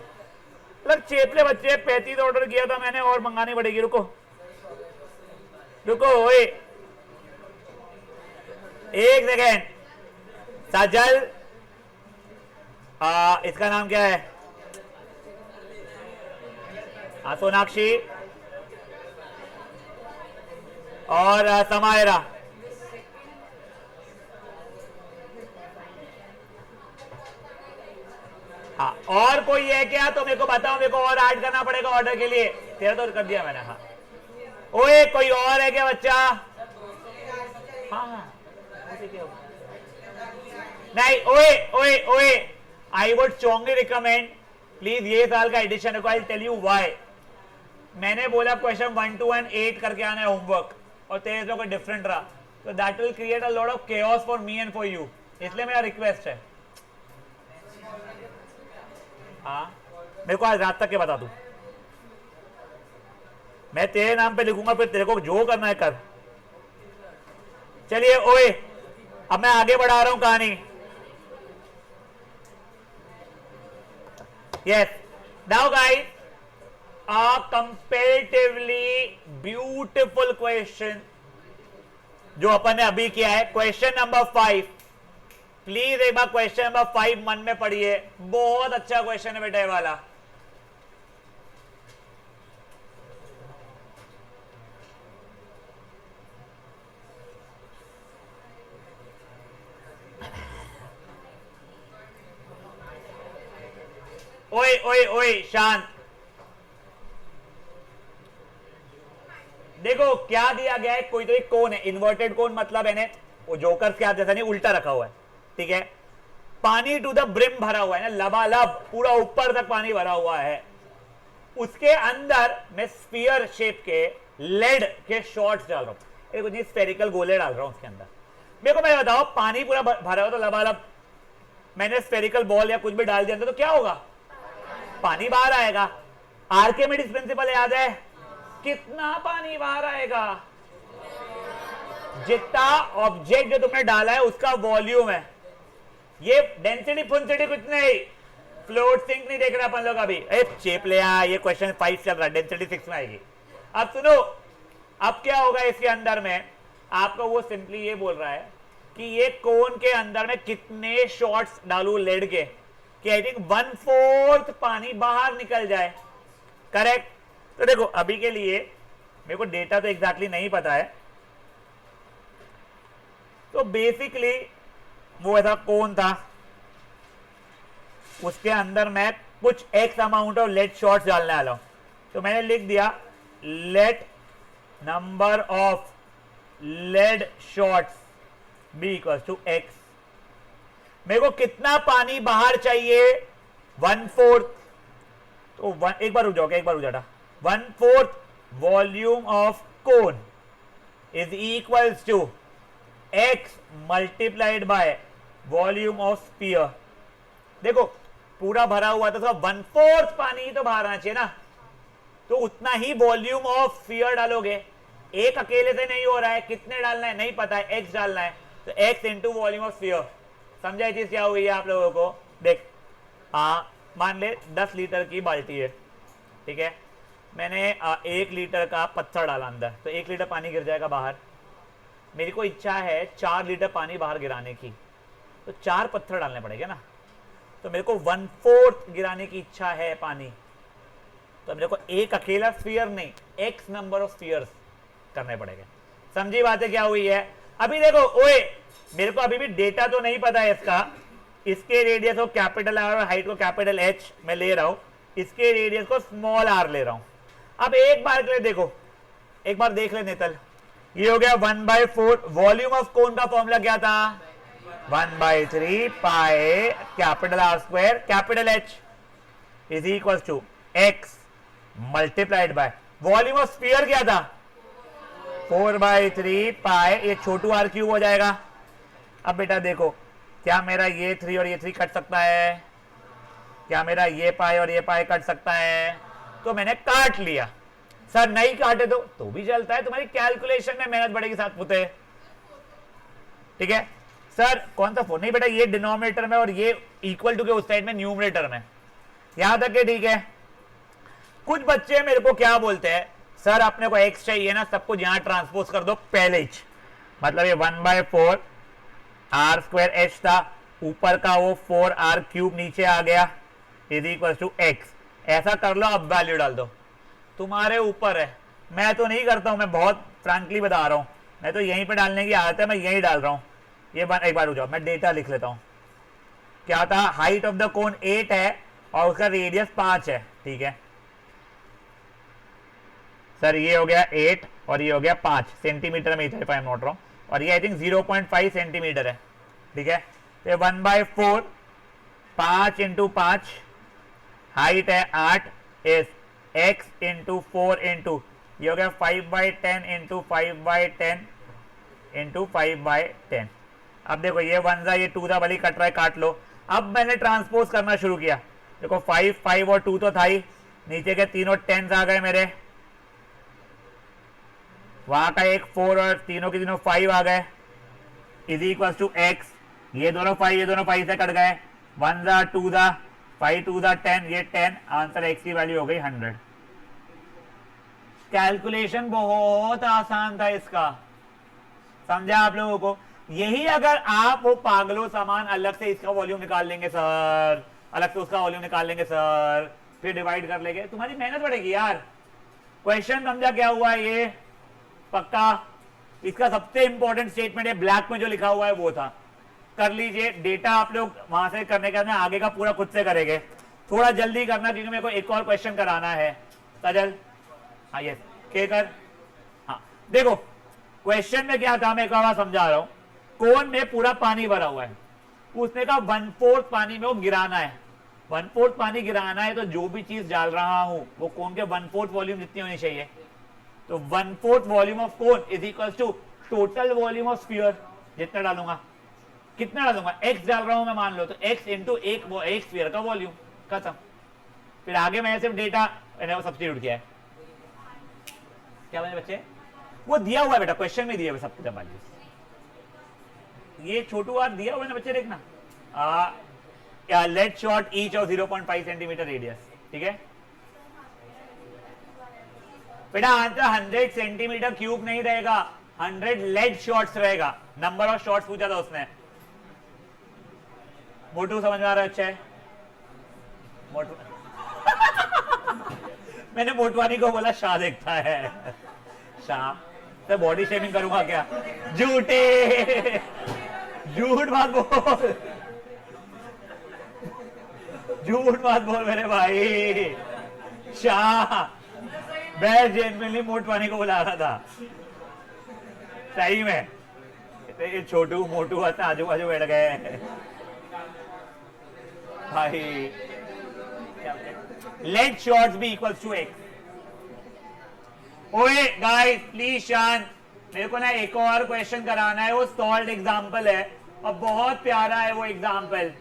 मतलब चेपले बच्चे। 35 ऑर्डर किया था मैंने, और मंगानी पड़ेगी। रुको रुको, ओए एक सेकेंड। सजल, इसका नाम क्या है? सोनाक्षी और समायरा। हाँ, और कोई है क्या तो मेरे को बताओ, मेरे को और ऐड करना पड़ेगा ऑर्डर के लिए। तेरा तो कर दिया मैंने। हाँ, ओए कोई और है क्या बच्चा? हाँ नहीं, ओए ओए ओए, I would strongly recommend, please ये साल का एडिशन को, आई टेल यू व्हाई। मैंने बोला क्वेश्चन 1 to 8 करके आना है होमवर्क, और तेरे जो कोई डिफरेंट रहा, तो that will create a lot of chaos for me and for you. इसलिए मेरा रिक्वेस्ट है, हाँ मेरे को आज रात तक के बता दूं, मैं तेरे नाम पे लिखूंगा, फिर तेरे को जो करना है कर। चलिए ओए, अब मैं आगे बढ़ा रहा हूं कहानी। Yes, now guys, a comparatively beautiful question जो अपन ने अभी किया है, क्वेश्चन नंबर 5। प्लीज एक बार क्वेश्चन नंबर 5 मन में पढ़िए, बहुत अच्छा क्वेश्चन है बेटा ये वाला। ओए ओए ओए शांत, देखो क्या दिया गया है। कोई तो एक कोन है, इन्वर्टेड कोन, मतलब है वो जोकर के हाथ जैसा नहीं, उल्टा रखा हुआ है, ठीक है। पानी टू द ब्रिम भरा हुआ है ना, लबालब पूरा ऊपर तक पानी भरा हुआ है। उसके अंदर मैं स्फीयर शेप के लेड के शॉट्स डाल रहा हूं, एक स्फेरिकल गोले डाल रहा हूं उसके अंदर। मेरे को मैं बताओ, पानी पूरा भरा हुआ तो लबालब, मैंने स्फेरिकल बॉल या कुछ भी डाल दिया तो क्या होगा? पानी बाहर आएगा। आर्किमिडीज प्रिंसिपल याद है? कितना पानी बाहर आएगा? जितना ऑब्जेक्ट जो तुमने डाला है उसका वॉल्यूम है। ये डेंसिटी फुंसिटी कुछ नहीं, फ्लोट सिंक नहीं देख रहे अपन लोग अभी। चेप ले आ, ये क्वेश्चन 5 चल रहा है, डेंसिटी 6 में आएगी। अब सुनो, अब क्या होगा इसके अंदर में, आपको वो सिंपली ये बोल रहा है कि ये कोन के अंदर में कितने शॉट्स डालू लेड के, कि आई थिंक 1/4 पानी बाहर निकल जाए, करेक्ट। तो देखो अभी के लिए मेरे को डेटा तो एग्जैक्टली नहीं पता है, तो बेसिकली वो ऐसा कोन था, उसके अंदर मैं कुछ x amount of lead shots डालने वाला हूं। तो मैंने लिख दिया let number of lead shots be equal to x. मेरे को कितना पानी बाहर चाहिए? 1/4। तो एक बार रुक जाओगे, एक बार रुक जाता। 1/4 volume of cone is equals to x multiplied by volume of sphere. देखो पूरा भरा हुआ था, तो 1/4 पानी तो बाहर आना चाहिए ना, तो उतना ही वॉल्यूम ऑफ स्फीयर डालोगे। एक अकेले से नहीं हो रहा है, कितने डालना है नहीं पता है, x डालना है, तो x into volume of sphere. समझा चीज क्या हुई है आप लोगों को? देख, हाँ मान ले 10 लीटर की बाल्टी है, ठीक है, मैंने 1 लीटर का पत्थर डाला अंदर, तो 1 लीटर पानी गिर जाएगा बाहर। मेरी को इच्छा है 4 लीटर पानी बाहर गिराने की, तो 4 पत्थर डालने पड़ेंगे ना। तो मेरे को 1/4 गिराने की इच्छा है पानी, तो मेरे को एक अकेला स्फीयर नहीं, x नंबर ऑफ स्फीयर्स करने पड़ेंगे। समझी बातें क्या हुई है? अभी देखो, ओए मेरे को अभी भी डेटा तो नहीं पता है इसका, इसके रेडियस को कैपिटल आर और हाइट को कैपिटल एच मैं ले रहा हूं, इसके रेडियस को स्मॉल आर ले रहा हूं। अब एक बार के लिए देखो, एक बार देख ले नेतल, ये हो गया 1/4। वॉल्यूम ऑफ कोन का फॉर्मूला क्या था? 1/3 pi capital R square capital H is equal to x multiplied by volume of sphere क्या था? 4/3 पाई, ये छोटू आर क्यूब हो जाएगा। अब बेटा देखो, क्या मेरा ये 3 और ये 3 कट सकता है? क्या मेरा ये पाई और ये पाई कट सकता है? तो मैंने काट लिया। सर नहीं काटे तो भी चलता है, तुम्हारी कैलकुलेशन में मेहनत बढ़ेगी साथ पुते, ठीक है। सर कौन सा 4? नहीं बेटा, ये डिनोमिनेटर में और ये इक्वल टू के उस साइड में न्यूमरेटर में, यहां तक के ठीक है। कुछ बच्चे मेरे को क्या बोलते हैं, सर अपने को x चाहिए ना, सब कुछ यहां ट्रांसपोज कर दो पहले ही, मतलब ये 1/4 आर स्क्वायर एच था, ऊपर का वो 4 आर क्यूब नीचे आ गया इज इक्वल टू एक्स। ऐसा कर लो, अब वैल्यू डाल दो, तुम्हारे ऊपर है। मैं तो नहीं करता हूं, मैं बहुत फ्रैंकली बता रहा हूं, मैं तो यहीं पे डालने की आदत है, मैं यहीं डाल रहा हूं। ये एक बार रुक जाओ, मैं डेटा लिख लेता हूं। क्या था? हाइट ऑफ द कोन 8 है और उसका रेडियस 5 है, ठीक है सर। ये हो गया 8 और ये हो गया 5 सेंटीमीटर में, if I am not wrong, और ये आई थिंक 0.5 सेंटीमीटर है, ठीक है। तो 1/4 5 इंटू 5, हाइट है 8 इज x इंटू 4 इंटू ये हो गया 5/10 इंटू 5/10 इंटू 5/10। अब देखो ये 1 था, ये 2 था, भले कट रहा है काट लो। अब मैंने ट्रांसपोज करना शुरू किया, देखो 5 और 2 तो था ही, नीचे के तीनों 10s आ गए मेरे, वहां का एक 4 और तीनों के तीनों 5 आ गए इज इक्वल टू एक्स। ये दोनों 5 से कट गए, 1 था 2 था, 5 2 था 10, ये 10, आंसर एक्स की वैल्यू हो गई 100। कैलकुलेशन बहुत आसान था इसका, समझा आप लोगों को? यही अगर आप वो पागलों सामान अलग से इसका वॉल्यूम निकाल लेंगे सर, अलग से उसका वॉल्यूम निकाल लेंगे सर, फिर डिवाइड कर लेंगे, तुम्हारी मेहनत बढ़ेगी यार। क्वेश्चन समझा क्या हुआ है ये? पक्का इसका सबसे इंपॉर्टेंट स्टेटमेंट है, ब्लैक में जो लिखा हुआ है वो था, कर लीजिए। डेटा आप लोग वहां से करने के बाद आगे का पूरा खुद से करेंगे, थोड़ा जल्दी करना क्योंकि मेरे को एक और क्वेश्चन कराना है। सजल, हाँ यस केकर, हाँ देखो क्वेश्चन में क्या था, मैं एक बार समझा रहा हूं। कोन में पूरा पानी भरा हुआ है, उसने कहा 1/4 पानी में वो गिराना है। 1/4 पानी गिराना है तो जो भी चीज डाल रहा हूं वो कोन के 1/4 वॉल्यूम जितनी होनी चाहिए। तो 1/4 volume of cone is equal to total volume of sphere, जितना डालूंगा, कितना डालूंगा, x डाल रहा हूं मैं मान लो, तो x इंटू एक स्फीयर का वॉल्यूम, खत्म। फिर आगे मैंने सिर्फ डेटा सब्स्टिट्यूट किया है। क्या बने बच्चे? वो दिया हुआ है बेटा, क्वेश्चन में दिया हुआ सब कुछ वैल्यूज, ये छोटू आर दिया हुआ है ना बच्चे, देखना let shot each of 0.5 centimetre radius, ठीक है बेटा। आंसर 100 सेंटीमीटर क्यूब नहीं रहेगा, 100 लेड शॉट्स रहेगा। नंबर ऑफ शॉट्स पूछा था उसने। मोटू समझ में आ रहा है? अच्छा है मोटू मैंने मोटवानी को बोला शाह देखता है, शाह तो बॉडी शेमिंग करूंगा क्या? झूठे, झूठ बात बोल, झूठ बात बोल मेरे भाई। शाह, मैं जेन्युइनली मोटवानी को बुला रहा था सही में, ये छोटू मोटू आजू बाजू बैठ गए भाई। Let shots be equals to x. ओए गाइस प्लीज शांत, मेरे को ना एक और क्वेश्चन कराना है, वो सॉल्व्ड एग्जांपल है और बहुत प्यारा है वो एग्जांपल।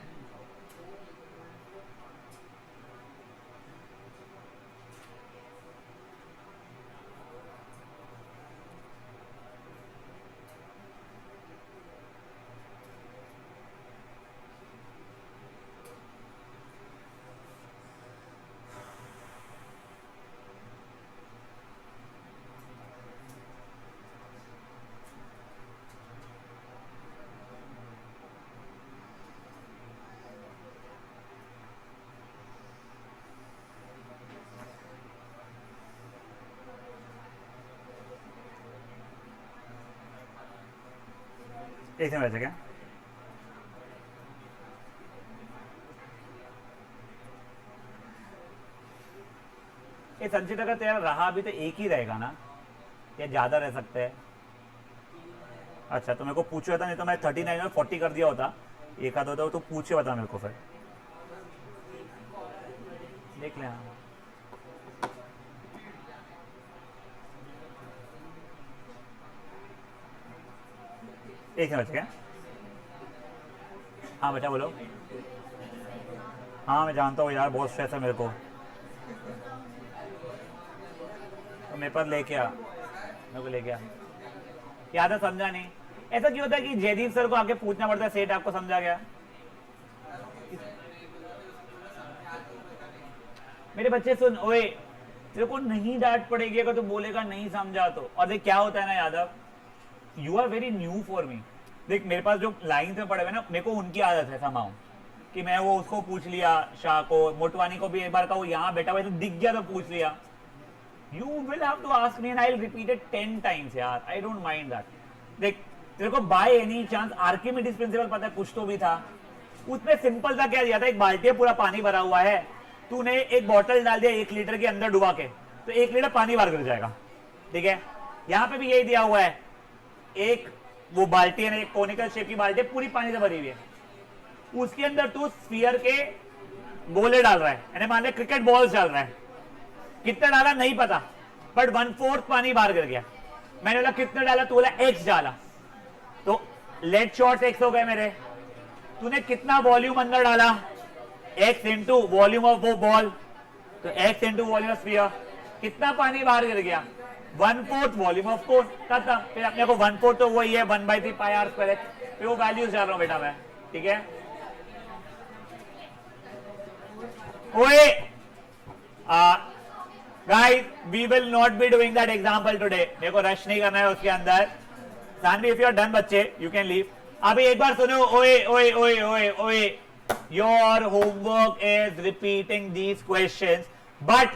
एक सेकंड बचा क्या? ये संचित अगर तेरा रहा भी तो एक ही रहेगा ना, या ज्यादा रह सकते हैं? अच्छा तो मेरे को पूछो था, नहीं तो मैं 39 में 40 कर दिया होता, एक आधा होता तो पूछे बता मेरे को फिर देख ले। हाँ एक मिनट क्या? हाँ बच्चा बोलो। हाँ मैं जानता हूँ यार, बहुत स्ट्रेस है मेरे को, तो मेरे पास लेके आ, मेरे को लेके आ। याद है? समझा नहीं? ऐसा क्यों होता है कि जयदीप सर को आके पूछना पड़ता है सेठ आपको समझा गया? मेरे बच्चे सुन, ओए तेरे को नहीं डांट पड़ेगी अगर तू बोलेगा नहीं समझा तो। और देख क्या होता है ना Yadav, you are very new for me. देख मेरे पास जो लाइन में पड़े हुए ना, मेरे को उनकी आदत है समाऊं कि मैं वो उसको पूछ लिया, शाह को, मोटवानी को भी एक बार का वो यहाँ बैठा हुआ तो दिख गया तो पूछ लिया। You will have to ask me and I'll repeat it 10 times यार, I don't mind that। देख तेरे को by any chance Archimedes principal पता है? कुछ तो भी था उसमें, सिंपल सा क्या दिया था, एक बाल्टी पूरा पानी भरा हुआ है, तूने एक बोतल डाल दिया 1 लीटर के अंदर डुबा के, तो 1 लीटर पानी बाहर गिर जाएगा। ठीक है, यहाँ पे भी यही दिया हुआ है, एक वो बाल्टी है, एक कोनिकल शेप की बाल्टी पूरी पानी से भरी हुई है, उसके अंदर तू स्फीयर के गोले डाल रहा है, यानी मान ले क्रिकेट बॉल चल रहा है, कितना डाला नहीं पता, बट 1/4 पानी बाहर गिर गया। मैंने बोला कितना डाला? तो बोला x डाला, तो लेट शॉट्स x हो गए मेरे। तूने कितना वॉल्यूम अंदर डाला? x इंटू वॉल्यूम ऑफ वो बॉल, तो x into volume of sphere. कितना पानी बाहर गिर गया? 1/4 वॉल्यूम ऑफ कोन। खत्म। फिर अपने को 1/4 तो वही है 1/3 पाई आर स्क्वायर, फिर वो वैल्यूज डाल रहा हूं बेटा मैं। ठीक है, ओए guys, we will not be doing that example today। मेरे को रश नहीं करना है उसके अंदर। Saanvi if you are done बच्चे, you can leave। अभी एक बार सुनो, ओए ओए ओए ओए ओए, your homework is repeating these questions, but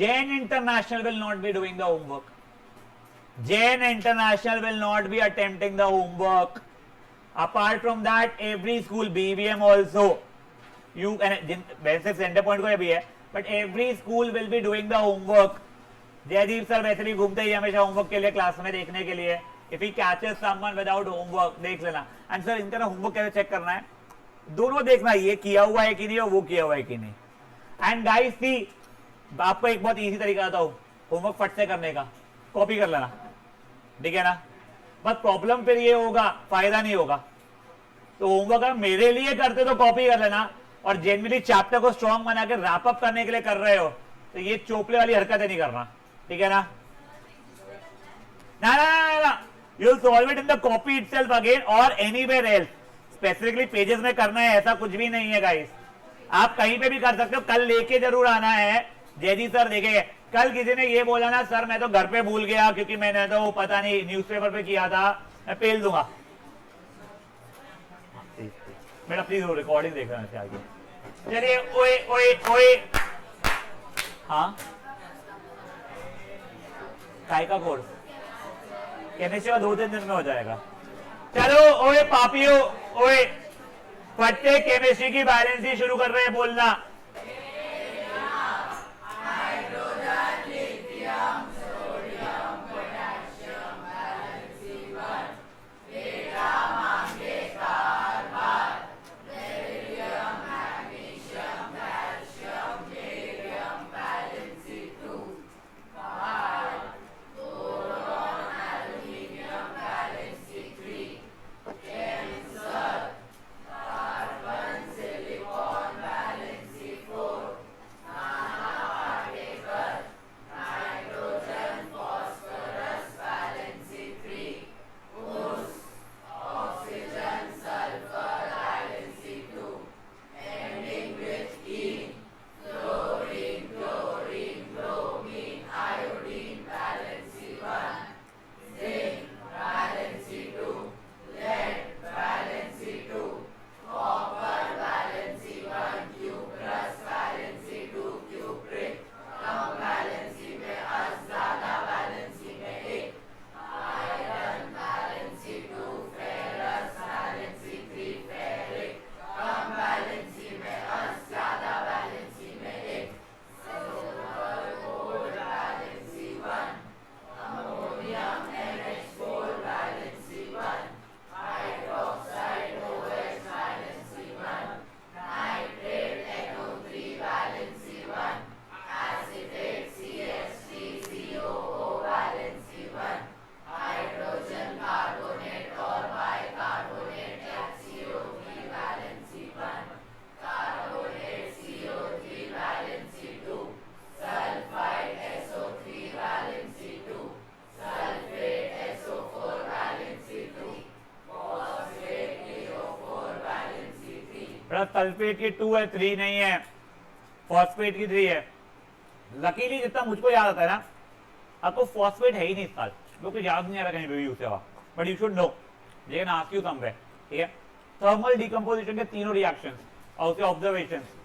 Jain International will not be doing the homework। Jain International will not be attempting the homework। Apart from that, every school, BVM also, you वैसे centre point को भी है, but every school will be doing the homework. Jaideep sir वैसे भी घूमते ही हमेशा homework के लिए क्लास में देखने के लिए। If he catches someone without homework, देख लेना। एंड सर इनका होमवर्क कैसे चेक करना है? दोनों देखना, ये किया हुआ है कि नहीं और वो किया हुआ है कि नहीं। एंड गाइस सी, आपको एक बहुत इजी तरीका आता हूँ होमवर्क फट से करने का, कॉपी कर लेना। ठीक है ना? बस प्रॉब्लम फिर ये होगा, फायदा नहीं होगा। तो होमवर्क अगर मेरे लिए करते तो कॉपी कर लेना, और जेनरली चैप्टर को स्ट्रॉन्ग बना के रैप अप करने के लिए कर रहे हो तो ये चोपले वाली हरकतें नहीं करना। ठीक है ना? ना ना ना, you will solve it in the copy itself again और एनीवेयर एल्स। स्पेसिफिकली पेजेस में करना है ऐसा कुछ भी नहीं है गाइस, आप कहीं पे भी कर सकते हो। कल लेके जरूर आना है, जयदी सर देखेंगे। कल किसी ने ये बोला ना सर मैं तो घर पे भूल गया क्योंकि मैंने तो पता नहीं न्यूज़पेपर पे किया था, मैं पेल दूंगा। मेरा प्लीज रिकॉर्डिंग देख रहा है आगे। चलिए ओए ओए ओए, हाँ काय का कोर्स केमिस्ट्री का 2-3 दिन में हो जाएगा। चलो ओए पापियो, ओए फट्टे केमिस्ट्री की बैलेंस शुरू कर रहे हैं बोलना। बेटा सल्फेट की 2 है, 3 नहीं है, फॉस्फेट की 3 है। लकीली जितना मुझको याद आता है ना, आपको फॉस्फेट है ही नहीं इस साल, वो कुछ याद नहीं आ रहा कहीं पे भी यूज हुआ, बट यू शुड नो, लेकिन आस्क यू समवेयर, ठीक है। थर्मल डिकम्पोजिशन के तीनों रिएक्शंस और उसके observations.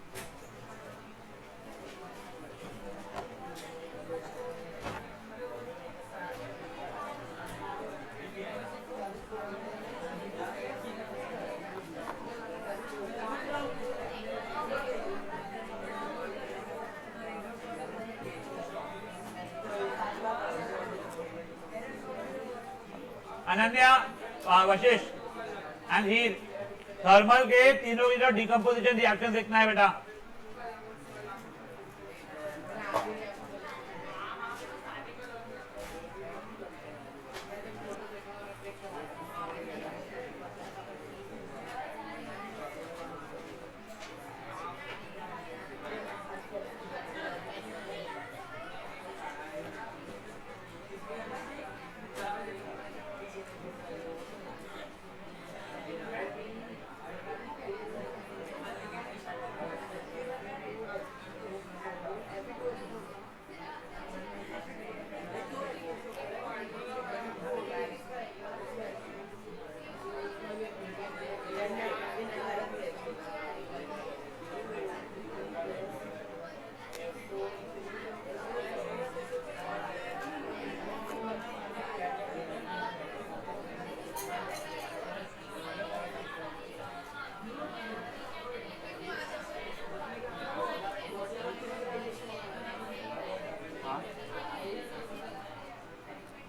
Ananya, Vashishtha and Heer, thermal के तीनों की जो डिकम्पोजिशन रिएक्शन देखना है बेटा।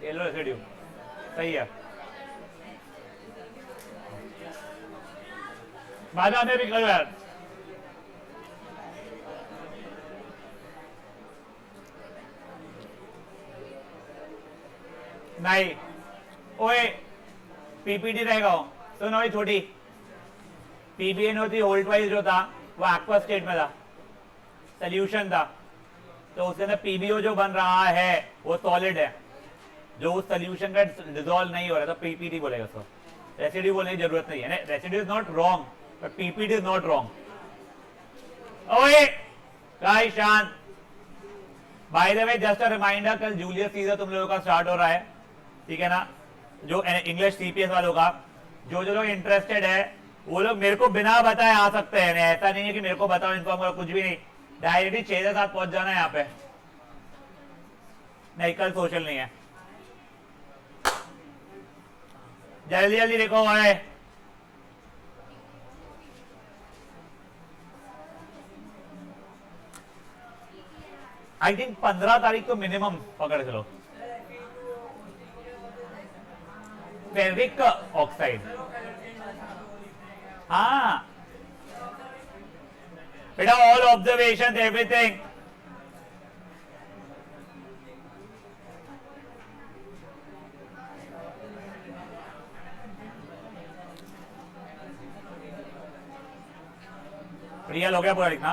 येलो रेसिड्यू सही है, बाद में भी करो यार। नहीं ओए, पीपीटी रहेगा, सुनो ये छोटी पीबीएन होती होल्ट वाइज जो था वो एक्वा स्टेट में था, सोल्यूशन था, तो उसके अंदर पीबीओ जो बन रहा है वो सॉलिड है, जो उस सोल्यूशन का डिसॉल्व नहीं हो रहा, तो पीपीटी बोलेगा उसको, रेसिड्यू बोलने की जरूरत नहीं है। Residue is not wrong but PPT is not wrong. ओए गाइस शांत, by the way just a reminder, कल जूलियस सीजर तुम लोगों का स्टार्ट हो रहा है, ठीक है ना, जो इंग्लिश सीपीएस वालों का, जो लोग इंटरेस्टेड है वो लोग मेरे को बिना बताए आ सकते हैं, ऐसा नहीं है कि मेरे को बताओ इन्फॉर्म करो, कुछ भी नहीं, डायरेक्टली 6 से 7 पहुंच जाना है यहाँ पे, नहीं कल सोशल नहीं है, जल्दी जल्दी देखो भाई। आई थिंक 15 तारीख तो मिनिमम पकड़ चलो। फेरिक ऑक्साइड, हाँ बेटा, ऑल ऑब्जर्वेशन एवरीथिंग। रियल हो गया पूरा लिखना,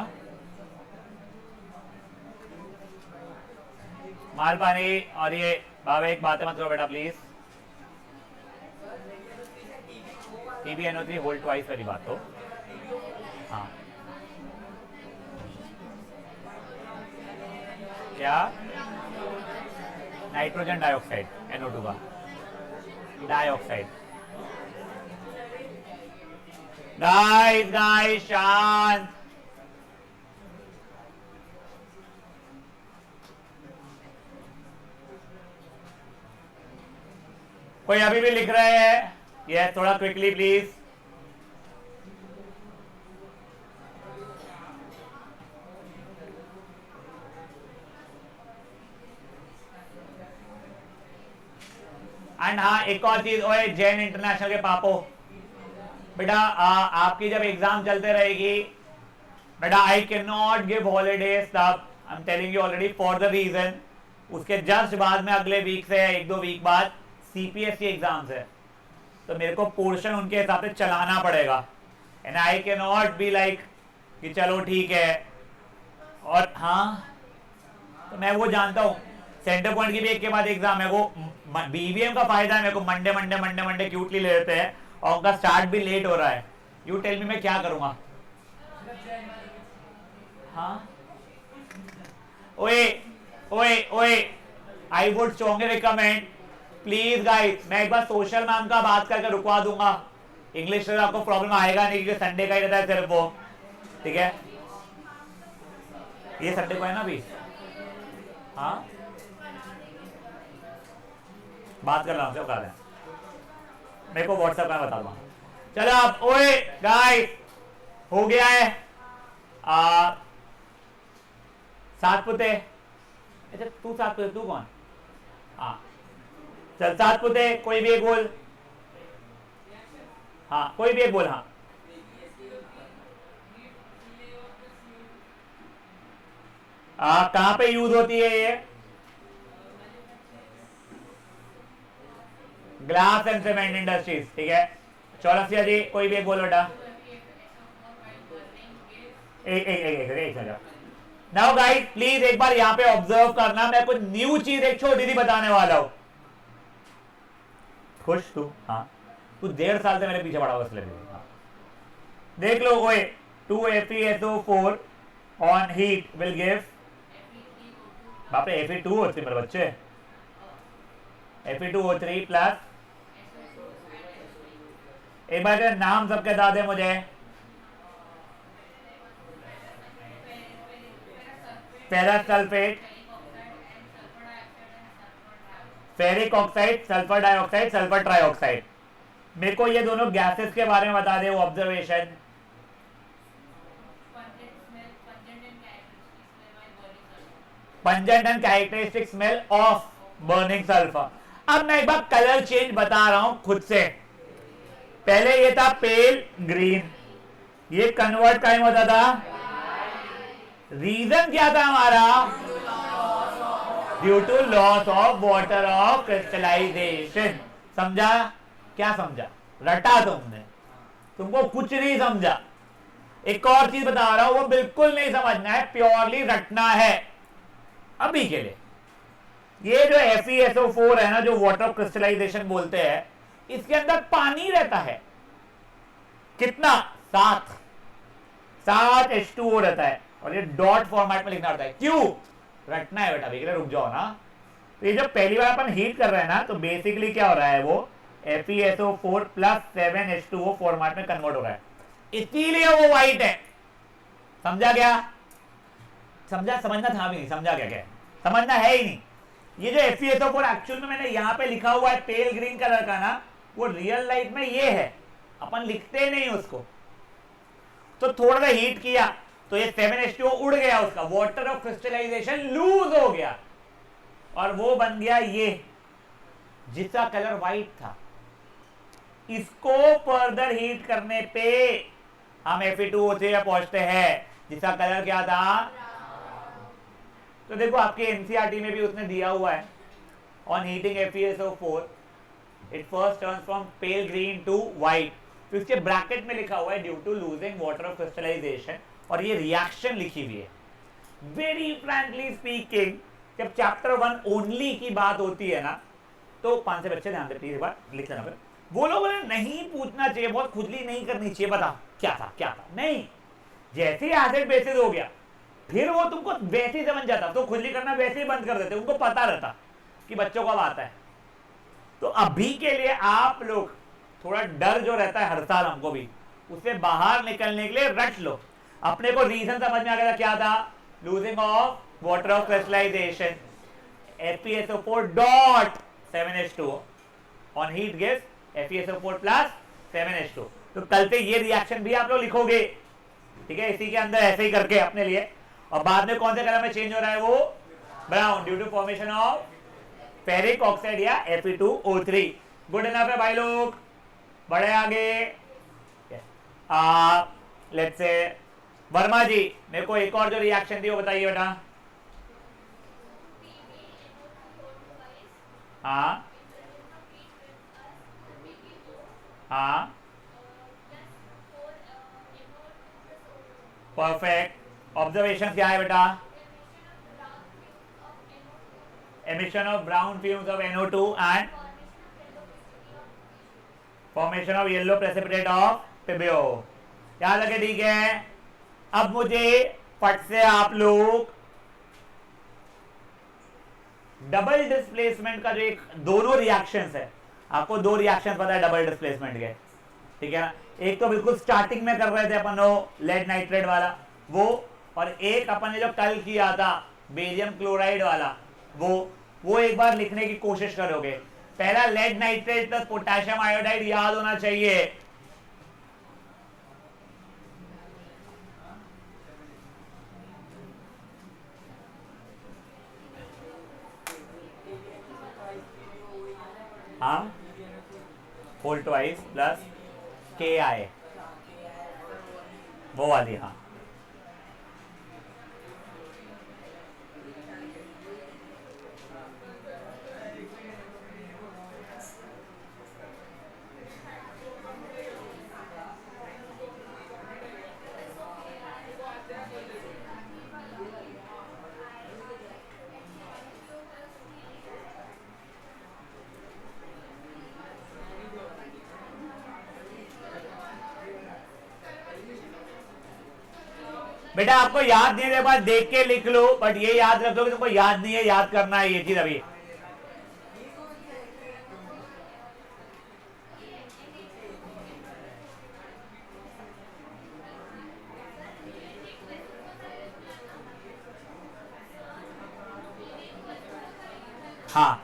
माल पानी, और ये बाबा एक बात मत करो बेटा प्लीज, PbNO3 होल्ड ट्वाइस वाली बात तो, हाँ क्या, नाइट्रोजन डाइऑक्साइड NO2 का डाइऑक्साइड। गाइस शांत, कोई अभी भी लिख रहे हैं? ये थोड़ा क्विकली प्लीज। एंड हाँ एक और चीज, ओए जैन इंटरनेशनल के पापो, बेटा आपकी जब एग्जाम चलते रहेगी बेटा, I can not give holidays, तब I am telling you already for the reason, उसके जस्ट बाद में अगले वीक से 1-2 वीक बाद सीपीएस की एग्जाम्स है, तो मेरे को पोर्शन उनके हिसाब से चलाना पड़ेगा, and I can not be like कि चलो ठीक है। और हाँ तो मैं वो जानता हूँ, सेंटर पॉइंट की भी एक के बाद एग्जाम है, वो बीवीएम का फायदा है मेरे को, मंडे क्यूटली ले लेते हैं और उनका स्टार्ट भी लेट हो रहा है, यू टेल मी मैं क्या करूंगा, हाँ ओए ओए ओए, I would strongly recommend, please guys, मैं एक बार सोशल मैम का बात करके रुकवा दूंगा, इंग्लिश से आपको प्रॉब्लम आएगा नहीं क्योंकि संडे का ही रहता है सिर्फ वो, ठीक है? ये संडे को है ना अभी? हाँ बात कर रहा हूँ, बता दें मेरे को व्हाट्सएप में बता दूंगा। चलो आप, ओए गाइस हो गया है सात पुते, अच्छा तू सात पुते, तू कौन? हाँ चल सात पुते, कोई भी एक बोल, हाँ कोई भी एक बोल, हाँ कहाँ पे यूज होती है ये? ग्लास एंड सीमेंट इंडस्ट्रीज, ठीक है। चौरसिया जी कोई भी एक बोल बेटा। एक नाउ गाइस प्लीज एक बार यहाँ पे ऑब्जर्व करना, मैं कुछ न्यू चीज एक छोटी सी बताने वाला हूं। खुश तू? हाँ तू 1.5 साल से मेरे पीछे पड़ा हुआ इसलिए। हाँ देख लो, ओए 2FeSO4 on heat will give, बाप रे Fe2O3 मेरे बच्चे, Fe2O3 प्लस, एक बार नाम सबके बता दे मुझे। Ferrous sulphate, ferric oxide, sulphur dioxide, sulphur trioxide. मेरे को ये दोनों गैसेस के बारे में बता दे वो observation. Pungent and characteristic smell of burning sulphur. अब मैं एक बार कलर चेंज बता रहा हूं खुद से, पहले ये था पेल ग्रीन, ये कन्वर्ट टाइम होता था, रीजन क्या था हमारा? Due to loss of water of crystallisation. समझा? क्या समझा? रटा तुमने, तुमको कुछ नहीं समझा। एक और चीज बता रहा हूं, वो बिल्कुल नहीं समझना है, प्योरली रटना है अभी के लिए। ये जो FeSO4 है ना, जो वाटर ऑफ क्रिस्टलाइजेशन बोलते हैं, इसके अंदर पानी रहता है कितना? 7 H2O रहता है, और ये डॉट फॉर्मेट में लिखना होता है। क्यों? रटना है बेटा, देख रहे, रुक जाओ ना। तो ये जो पहली बार अपन हीट कर रहे हैं ना, तो बेसिकली क्या हो रहा है, वो FeSO4 प्लस 7H2O फॉर्मेट में कन्वर्ट हो रहा है, इसीलिए वो व्हाइट है। समझा क्या? समझा? समझना था भी नहीं, समझा क्या? क्या समझना है ही नहीं। ये जो FeSO4 एक्चुअल में मैंने यहाँ पे लिखा हुआ है पेल ग्रीन कलर का ना, वो रियल लाइफ में ये है, अपन लिखते नहीं उसको। तो थोड़ा सा हीट किया तो ये 7H2O उड़ गया, उसका वाटर ऑफ क्रिस्टलाइजेशन लूज हो गया, और वो बन गया ये, जिसका कलर व्हाइट था। इसको फर्दर हीट करने पे हम Fe2O3 में पहुंचते हैं, जिसका कलर क्या था? तो देखो आपके NCERT में भी उसने दिया हुआ है, on heating FeSO4 it first turns from pale green to white. तो इसके ब्रैकेट में लिखा हुआ है due to losing water of crystallisation, और ये रिएक्शन लिखी हुई है। वेरी फ्रैंकली स्पीकिंग, जब चैप्टर 1 ओनली की बात होती है ना, तो 5 से बच्चे ध्यान देते हैं, एक बार लिख लेना। फिर वो लोग नहीं पूछना चाहिए, बहुत खुजली नहीं करनी चाहिए, बता क्या था क्या था, नहीं। जैसे ही एसिड बेसिस हो गया, फिर वो तुमको वैसे ही समझ जाता, तो खुजली करना वैसे ही बंद कर देते, उनको पता रहता कि बच्चों का आता है। तो अभी के लिए आप लोग थोड़ा डर जो रहता है हर साल हमको भी, उससे बाहर निकलने के लिए रट लो। अपने को रीजन समझ में आ गया क्या था? Losing of water of crystallisation, FeSO4 dot 7H2O on heat gives FeSO4 plus 7H2O। तो कल से ये रिएक्शन भी आप लोग लिखोगे, ठीक है, इसी के अंदर ऐसे ही करके अपने लिए। और बाद में कौन से कलर में चेंज हो रहा है? वो brown, due to formation of ferric oxide या Fe2O3। गुड इनफ है भाई लोग, बड़े आगे। लेट्स से वर्मा जी, मेरे को एक और जो रिएक्शन थी वो बताइए बेटा। हाँ हाँ परफेक्ट। ऑब्जर्वेशन क्या है बेटा? Emission of brown fumes of NO2 and formation of yellow precipitate of PbO। क्या लगे? ठीक है। अब मुझे फट से आप लोग डबल डिस्प्लेसमेंट का जो एक दोनों रिएक्शंस है, आपको दो रिएक्शन पता है डबल डिस्प्लेसमेंट के, ठीक है ना। एक तो बिल्कुल स्टार्टिंग में कर रहे थे अपन लेड नाइट्रेट वाला वो, और एक अपन ने जो कल किया था बेरियम क्लोराइड वाला वो एक बार लिखने की कोशिश करोगे। पहला lead nitrate plus potassium iodide याद होना चाहिए। हाँ, होल ट्वाइस प्लस KI, वो वाली। हाँ, बेटा आपको याद नहीं है, बात देख के लिख लो, बट ये याद रख लो कि तुमको याद नहीं है, याद करना है ये चीज अभी। हाँ,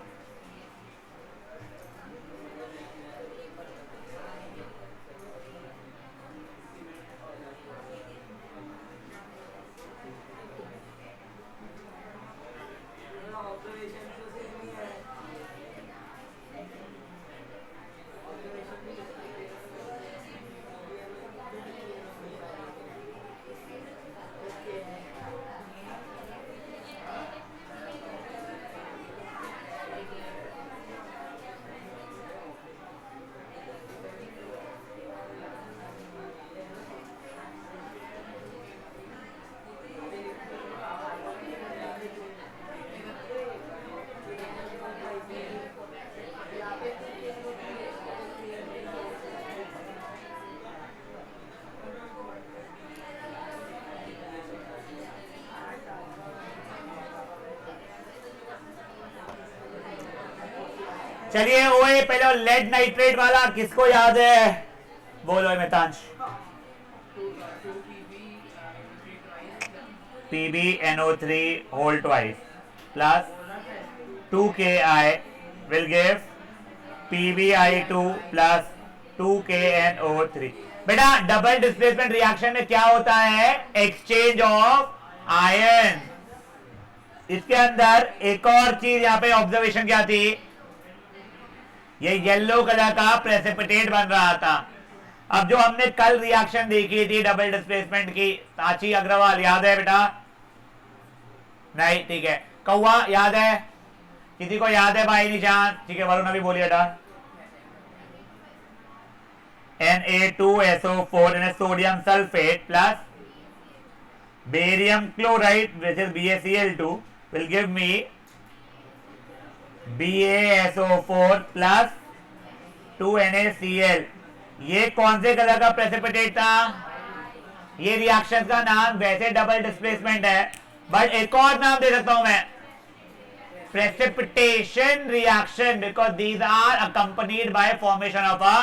चलिए ओए पहले लेड नाइट्रेट वाला किसको याद है, बोलो Mitansh. PbNO3 whole twice plus 2Ki will give PbI2 plus 2KNO3। बेटा डबल डिस्प्लेसमेंट रिएक्शन में क्या होता है, एक्सचेंज ऑफ आयन। इसके अंदर एक और चीज यहाँ पे ऑब्जर्वेशन क्या थी, ये येलो कलर का प्रेसिपिटेट बन रहा था। अब जो हमने कल रिएक्शन देखी थी डबल डिस्प्लेसमेंट की, साची अग्रवाल याद है बेटा? नहीं, ठीक है। कौवा याद है? किसी को याद है भाई निशान? ठीक है, वरुण अभी बोलिए बेटा। Na2SO4 and sodium sulphate plus barium chloride which is BaCl2 will give me BaSO4 plus 2NaCl। ये कौन से कलर का प्रेसिपिटेट था? ये रिएक्शन का नाम वैसे डबल डिस्प्लेसमेंट है, बट एक और नाम दे सकता हूं मैं, precipitation reaction, because these are accompanied by formation of a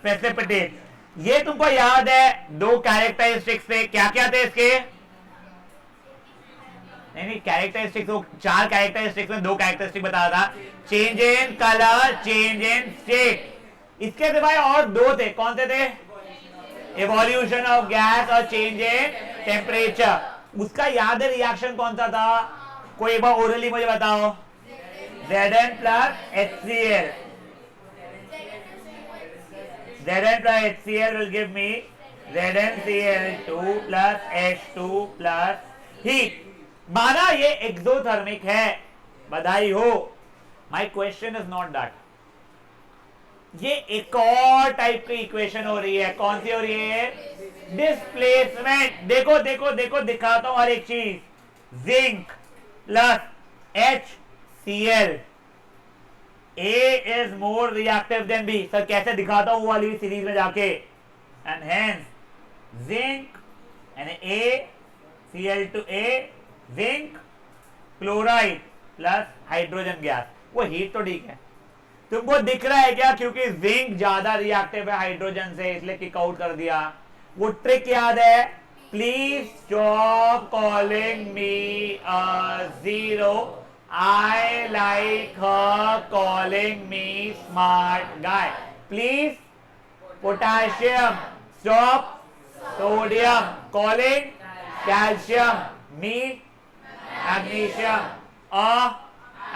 precipitate. ये तुमको याद है दो कैरेक्टरिस्टिक्स थे, क्या क्या थे इसके? नहीं कैरेक्टरिस्टिक्स, तो चार कैरेक्टरिस्टिक्स में दो कैरेक्टरिस्टिक बताया था, change in colour, change in state. इसके सिवाय और दो थे, कौन से थे? इवोल्यूशन ऑफ गैस और चेंज इन टेम्परेचर। उसका याद है रिएक्शन कौन सा था? कोई एक बार ओरली मुझे बताओ। Zn plus HCl, Zn plus HCl will give me ZnCl2 plus H2 plus heat। माना ये एक्सोथर्मिक है, बधाई हो। My question is not that. ये एक और टाइप की इक्वेशन हो रही है, कौन सी हो रही है? डिस्प्लेसमेंट। देखो देखो देखो, दिखाता हूं हर एक चीज। Zinc plus HCl, A is more reactive than B। Sir कैसे दिखाता हूं वो वाली सीरीज में जाके, and hence zinc and A Cl2a zinc chloride plus hydrogen gas, वो हीट तो ठीक है। तुमको दिख रहा है क्या, क्योंकि जिंक ज्यादा रिएक्टिव है हाइड्रोजन से इसलिए किक आउट कर दिया। वो ट्रिक याद है, please stop calling me zero, I like her calling me smart guy. Please potassium stop sodium calling calcium me magnesium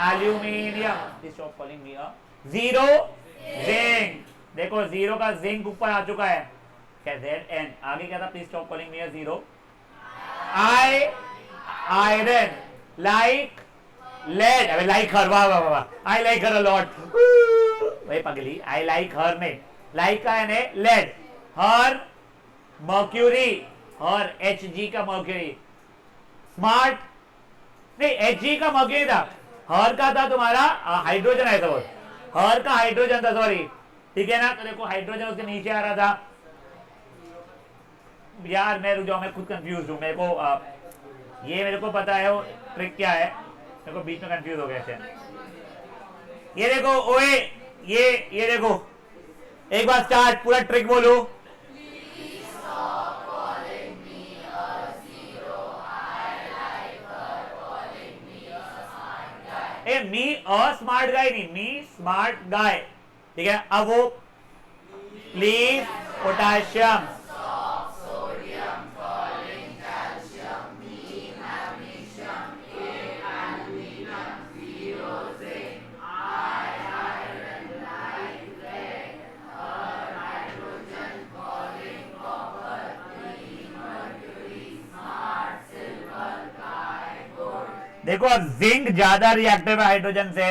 aluminium, please stop calling me zero zinc. देखो zero का zinc ऊपर आ चुका है, ZN आगे क्या था, please stop calling me zero. I iron like lead, अबे लाइक हर, वाह वाह वाह, आई लाइक हर अ लॉट, भाई पगली, आई लाइक हर में लाइक का है लेड, हर मर्क्यूरी, हर Hg का मर्क्यूरी, स्मार्ट नहीं Hg का मर्क्यूरी था, हर का था तुम्हारा हाइड्रोजन है, तो हर का हाइड्रोजन था, सॉरी, ठीक है ना। तो देखो हाइड्रोजन उसके नीचे आ रहा था यार, मैं रुक जाऊं, मैं खुद कंफ्यूज हूं, मेरे को ये मेरे को पता है वो ट्रिक क्या है, मेरे को बीच में कंफ्यूज हो गया ऐसे। ये देखो ओए, ये देखो एक बार स्टार्ट, पूरा ट्रिक बोलो। ए मी अ स्मार्ट गाय नहीं, मी स्मार्ट गाय, ठीक है। अब वो प्लीज पोटेशियम देखो, अब जिंक ज्यादा रिएक्टिव है हाइड्रोजन से,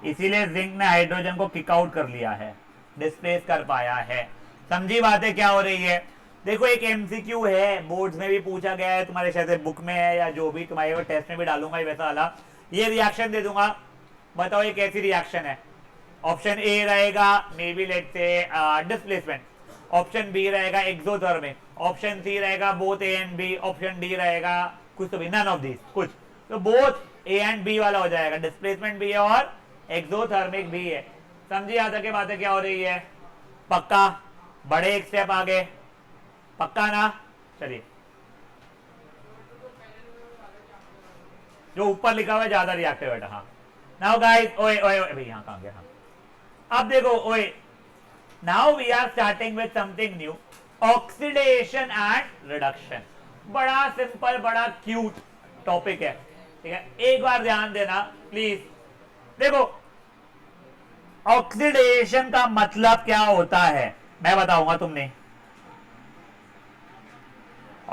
इसीलिए जिंक ने हाइड्रोजन को किक आउट कर लिया है, डिस्प्लेस कर पाया है। समझी बातें क्या हो रही है। देखो एक एमसीक्यू है, बोर्ड्स में भी पूछा गया है, तुम्हारे शायद बुक में है या जो भी, तुम्हारे टेस्ट में भी डालूंगा वैसा वाला, ये रिएक्शन दे दूंगा, बताओ ये कैसी रिएक्शन है। ऑप्शन ए रहेगा maybe let's say displacement, option B रहेगा एक्सोथर्मिक, ऑप्शन सी रहेगा both A and B, option D रहेगा कुछ तो भी नन ऑफ दिस कुछ, तो बोथ ए एंड बी वाला हो जाएगा, डिस्प्लेसमेंट भी है और एक्सोथर्मिक भी है। समझिए यहाँ तक की बातें क्या हो रही है, पक्का, बड़े एक स्टेप आगे, पक्का ना। चलिए जो ऊपर लिखा हुआ है ज्यादा रिएक्टिव है, हाँ। नाउ गाइस, ओए ओए ओए, भाई यहाँ कहाँ गया, हाँ अब देखो ओए, now we are starting with something new, oxidation and reduction. बड़ा सिंपल, बड़ा क्यूट टॉपिक है, ठीक है। एक बार ध्यान देना प्लीज। देखो ऑक्सीडेशन का मतलब क्या होता है मैं बताऊंगा, तुमने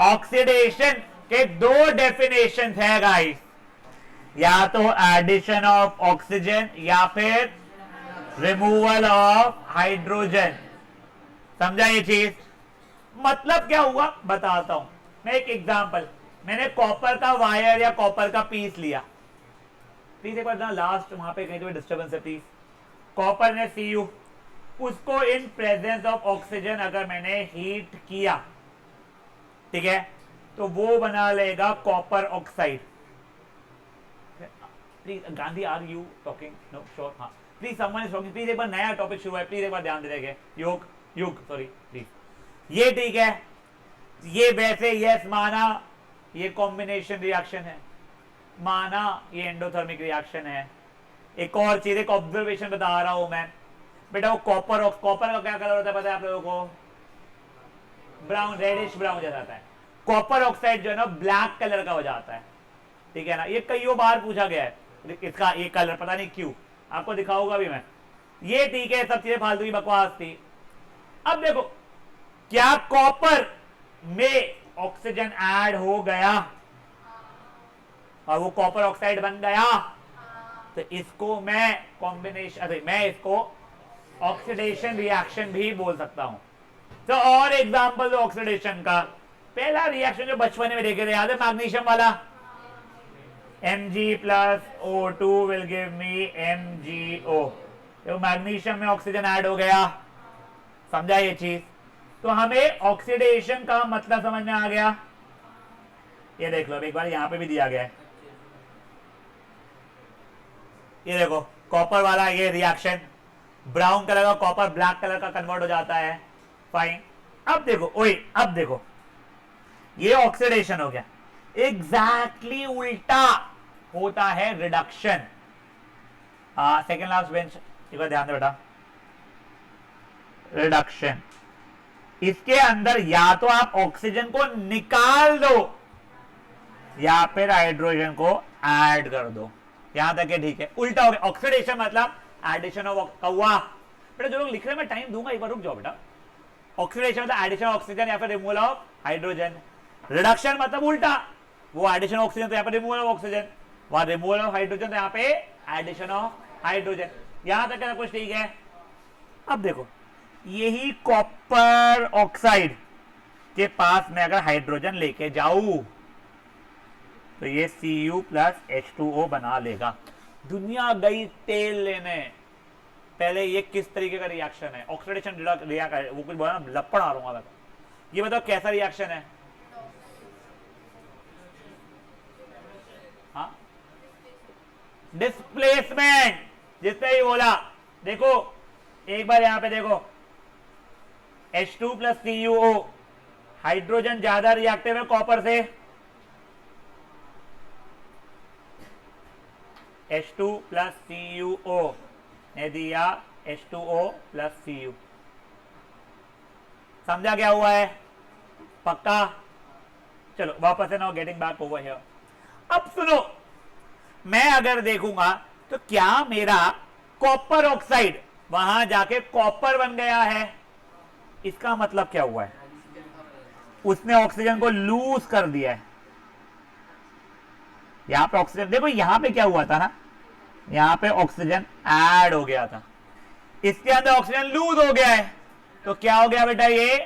ऑक्सीडेशन के दो डेफिनेशन है गाइस, या तो एडिशन ऑफ ऑक्सीजन या फिर रिमूवल ऑफ हाइड्रोजन। समझा ये चीज, मतलब क्या हुआ बताता हूं मैं, एक एग्जांपल, मैंने कॉपर का वायर या कॉपर का पीस लिया, प्लीज एक बार ना लास्ट वहां पे कहीं तो डिस्टर्बेंस है प्लीज। कॉपर ने Cu, उसको इन प्रेजेंस ऑफ ऑक्सीजन अगर मैंने हीट किया, ठीक है, तो वो बना लेगा copper oxide. Please Gandhi, are you talking? No, sure, हाँ please, someone is talking please. एक बार नया टॉपिक शुरू है, प्लीज एक बार ध्यान दे देंगे। योग युग सॉरी प्लीज, ये ठीक है, ये वैसे यस माना, ये कॉम्बिनेशन रिएक्शन है, माना ये एंडोथर्मिक रिएक्शन है। एक और चीज, एक ऑब्जर्वेशन बता रहा हूं मैं बेटा, वो कॉपर का क्या कलर होता है पता है आप लोगों को? ब्राउन, रेडिश ब्राउन जैसा आता है। कॉपर ऑक्साइड जो है ना ब्लैक कलर का हो जाता है, ठीक है ना। ये कईयों बार पूछा गया है इसका ये कलर, पता नहीं क्यों, आपको दिखाऊंगा भी मैं। ये ठीक है, सब चीजें फालतू की बकवास थी। अब देखो, क्या कॉपर में ऑक्सीजन ऐड हो गया और वो कॉपर ऑक्साइड बन गया, तो इसको मैं कॉम्बिनेशन, मैं इसको ऑक्सीडेशन रिएक्शन भी बोल सकता हूं। तो और एग्जांपल ऑक्सीडेशन का, पहला रिएक्शन जो बचपन में देखे थे याद है, मैग्नीशियम वाला, Mg plus O2 will give me MgO। तो मैग्नीशियम में ऑक्सीजन ऐड हो गया, समझा ये चीज। तो हमें ऑक्सीडेशन का मतलब समझ में आ गया। ये देख लो, एक बार यहां पे भी दिया गया है, ये देखो कॉपर वाला ये रिएक्शन, ब्राउन कलर का कॉपर ब्लैक कलर का कन्वर्ट हो जाता है, फाइन। अब देखो, ओए अब देखो, ये ऑक्सीडेशन हो गया, एग्जैक्टली उल्टा होता है रिडक्शन। सेकेंड लास्ट बेंच, एक बार ध्यान दे बेटा, रिडक्शन, इसके अंदर या तो आप ऑक्सीजन को निकाल दो या फिर हाइड्रोजन को ऐड कर दो, यहां तक है ठीक है। उल्टा हो गया, ऑक्सीडेशन मतलब एडिशन ऑफ कौवा, बेटा जो लोग लिख रहे हैं मैं टाइम दूंगा, एक बार रुक जाओ बेटा। ऑक्सीडेशन मतलब एडिशन ऑफ ऑक्सीजन या फिर रिमूवल ऑफ हाइड्रोजन, रिडक्शन मतलब उल्टा, वो एडिशन ऑफ ऑक्सीजन तो यहाँ पे रिमूवल ऑफ ऑक्सीजन, वहां रिमूवल ऑफ हाइड्रोजन तो यहाँ पे एडिशन ऑफ हाइड्रोजन, यहां तक सब कुछ ठीक है। अब देखो, यही कॉपर ऑक्साइड के पास में अगर हाइड्रोजन लेके जाऊं तो ये Cu प्लस H2O बना लेगा। दुनिया गई तेल लेने, पहले ये किस तरीके का रिएक्शन है, ऑक्सीडेशन रिएक्शन, वो कुछ बोला लपड़ आ रहा हूं, ये बताओ कैसा रिएक्शन है। हाँ, डिस्प्लेसमेंट, जिसने ही बोला, देखो एक बार यहां पे देखो, H2 प्लस CuO, हाइड्रोजन ज्यादा रिएक्टिव है कॉपर से, H2 प्लस CuO ने दिया H2O प्लस Cu, समझा क्या हुआ है, पक्का। चलो वापस है ना, गेटिंग बैक ओवर हियर। अब सुनो, मैं अगर देखूंगा तो क्या मेरा कॉपर ऑक्साइड वहां जाके कॉपर बन गया है, इसका मतलब क्या हुआ है, उसने ऑक्सीजन को लूज कर दिया है। यहां पे ऑक्सीजन देखो, यहां पे क्या हुआ था ना, यहां पे ऑक्सीजन ऐड हो गया था, इसके अंदर ऑक्सीजन लूज हो गया है, तो क्या हो गया बेटा, ये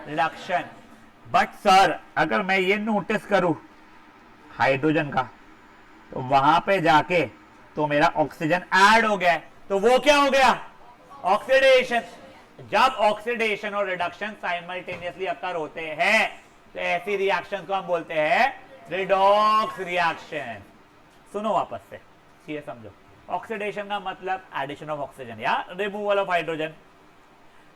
रिडक्शन। बट सर अगर मैं ये नोटिस करूं हाइड्रोजन का, तो वहां पे जाके तो मेरा ऑक्सीजन ऐड हो गया है, तो वो क्या हो गया, ऑक्सीडेशन। जब ऑक्सीडेशन और रिडक्शन साइमल्टेनियसली अकर होते हैं तो ऐसी रिएक्शन को हम बोलते हैं रिडॉक्स रिएक्शन। सुनो वापस से, ये समझो, ऑक्सीडेशन का मतलब एडिशन ऑफ ऑक्सीजन या रिमूवल ऑफ हाइड्रोजन,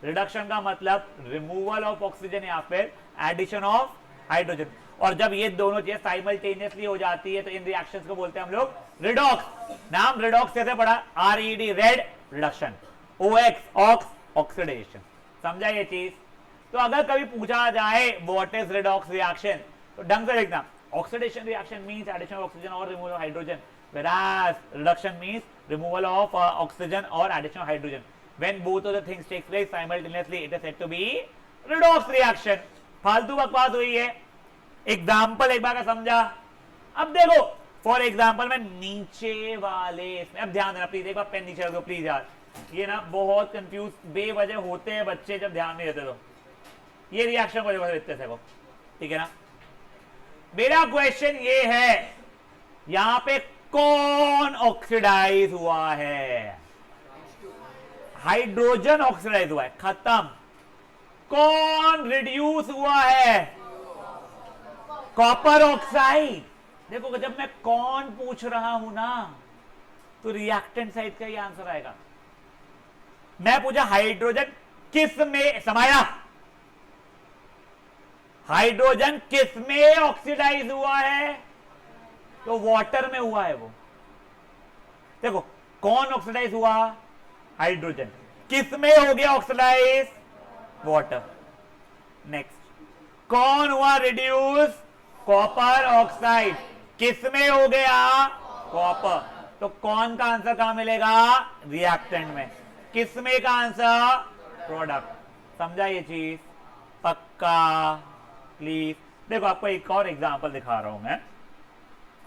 रिडक्शन का मतलब रिमूवल ऑफ ऑक्सीजन या फिर एडिशन ऑफ हाइड्रोजन। और जब ये दोनों चीजें साइमल्टेनियसली हो जाती है तो इन रिएक्शंस को बोलते हैं हम लोग रिडॉक्स। नाम रिडॉक्स कैसे पढ़ा, RED red reduction, OX ox oxidation, समझा ये चीज। तो अगर कभी पूछा जाए व्हाट इज रिडॉक्स रिएक्शन, तो ढंग से लिखना, oxidation reaction means addition of oxygen और removal of hydrogen, whereas reduction means removal of oxygen or addition of hydrogen. When both of the things take place simultaneously, it is said to be redox reaction. फालतू बकवास हुई है, example एक बार का समझा। अब देखो फॉर एग्जाम्पल मैं नीचे वाले इसमें, अब ध्यान देना प्लीज, एक बार पेन नीचे रखो प्लीज यार, ये ना बहुत कंफ्यूज बेवजह होते हैं बच्चे जब ध्यान नहीं देते। तो ये रिएक्शन को देखो इतने से को, ठीक है ना। मेरा क्वेश्चन ये है, यहां पे कौन ऑक्सीडाइज हुआ है, हाइड्रोजन ऑक्सीडाइज हुआ है, खत्म। कौन रिड्यूस हुआ है, कॉपर ऑक्साइड। देखो जब मैं कौन पूछ रहा हूं ना, तो रिएक्टेंट साइड का ही आंसर आएगा। मैं पूछा हाइड्रोजन किस में समाया, हाइड्रोजन किस में ऑक्सीडाइज हुआ है, तो वाटर में हुआ है वो। देखो कौन ऑक्सीडाइज हुआ, हाइड्रोजन, किस में हो गया ऑक्सीडाइज, वाटर। नेक्स्ट, कौन हुआ रिड्यूस, कॉपर ऑक्साइड, किस में हो गया, कॉपर। तो कौन का आंसर कहां मिलेगा, रिएक्टेंट में, किस में का आंसर, प्रोडक्ट। समझा ये चीज, पक्का प्लीज। देखो आपको एक और एग्जांपल दिखा रहा हूं मैं,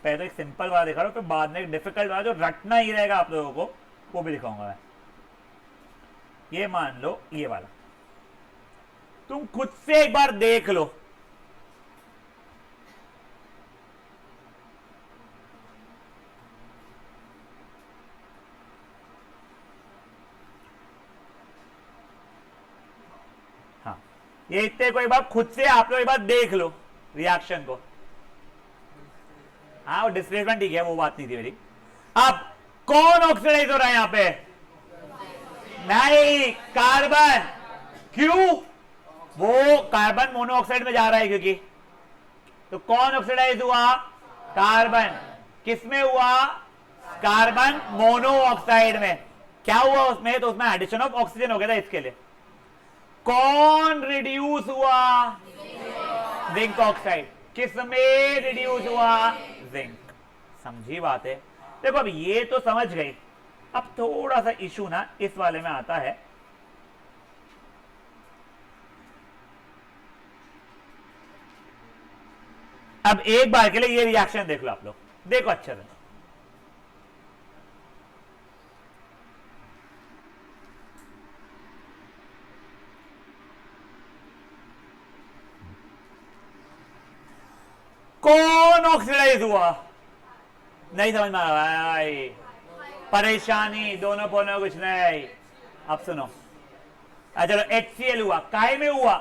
पहले तो एक सिंपल वाला दिखा रहा हूं, फिर बाद में एक डिफिकल्ट वाला जो रटना ही रहेगा आप लोगों को, वो भी दिखाऊंगा मैं। ये मान लो ये वाला, तुम खुद से एक बार देख लो, हाँ ये इतने को एक बार खुद से आप लोग एक बार देख लो रिएक्शन को। हाँ वो डिस्प्लेसमेंट ठीक है, वो बात नहीं थी मेरी। अब कौन ऑक्सीडाइज हो रहा है यहां पे? नहीं, कार्बन। क्यों? वो कार्बन मोनोऑक्साइड में जा रहा है क्योंकि। तो कौन ऑक्सीडाइज हुआ? कार्बन। किस में हुआ? कार्बन मोनोऑक्साइड में। क्या हुआ उसमें? तो उसमें एडिशन ऑफ ऑक्सीजन हो गया था इसके लिए। कौन रिड्यूस हुआ? Zinc oxide. किस में रिड्यूस हुआ? जिंक। समझी बात है? देखो अब ये तो समझ गई। अब थोड़ा सा इशू ना इस वाले में आता है। अब एक बार के लिए ये रिएक्शन देख लो आप लोग, देखो अच्छे से। कौन ऑक्सीडाइज हुआ? नहीं समझ में आ रहा है, परेशानी दोनों पोनों कुछ नहीं। अब सुनो, चलो HCl हुआ, काहे में हुआ?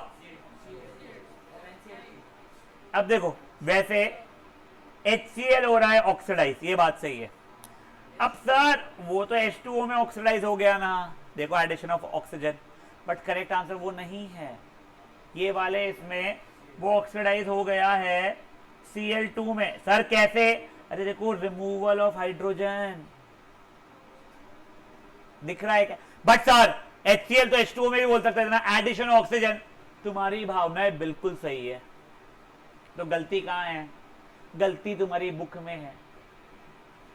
अब देखो वैसे HCl हो रहा है ऑक्सीडाइज, ये बात सही है। अब सर वो तो H2O में ऑक्सीडाइज हो गया ना, देखो addition of oxygen, but correct answer वो नहीं है। ये वाले इसमें वो ऑक्सीडाइज हो गया है Cl2 में। सर कैसे? अरे देखो रिमूवल ऑफ हाइड्रोजन दिख रहा है क्या? बट सर HCl तो H2O में भी बोल सकते थे ना, एडिशन ऑक्सीजन। तुम्हारी भावनाएं बिल्कुल सही है, तो गलती कहां है? गलती तुम्हारी बुक में है।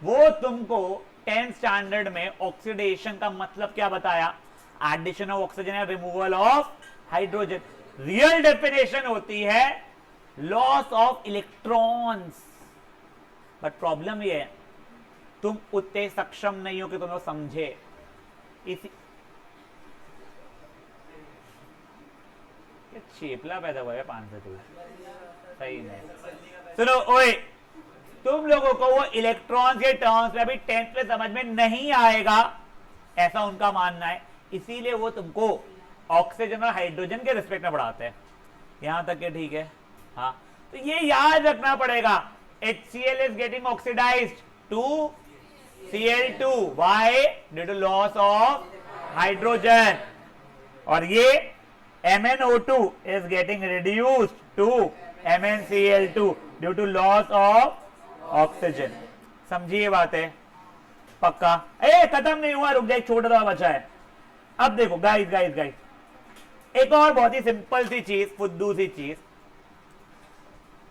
वो तुमको 10th स्टैंडर्ड में ऑक्सीडेशन का मतलब क्या बताया? एडिशन ऑफ ऑक्सीजन या removal of hydrogen. Real definition होती है loss of electrons. But problem ये है तुम उतने सक्षम नहीं हो कि तुम लोग समझे। इसी चेपला पैदा हुआ है 5 से दूर, सही नहीं। सुनो ओए, तुम लोगों को वो इलेक्ट्रॉन्स के टर्म्स में अभी 10th में समझ में नहीं आएगा, ऐसा उनका मानना है। इसीलिए वो तुमको ऑक्सीजन और हाइड्रोजन के रिस्पेक्ट में पढ़ाते हैं। यहां तक के ठीक है? हाँ, तो ये याद रखना पड़ेगा। HCl is getting oxidized to Cl2. Why? Due to loss of hydrogen. और ये MnO2 is getting reduced to MnCl2 due to loss of oxygen. समझिए बात है? पक्का? खत्म नहीं हुआ, रुक जाए, छोटा सा बचा है। अब देखो गाइस गाइस गाइस, एक और बहुत ही सिंपल सी चीज, फुद्दू सी चीज।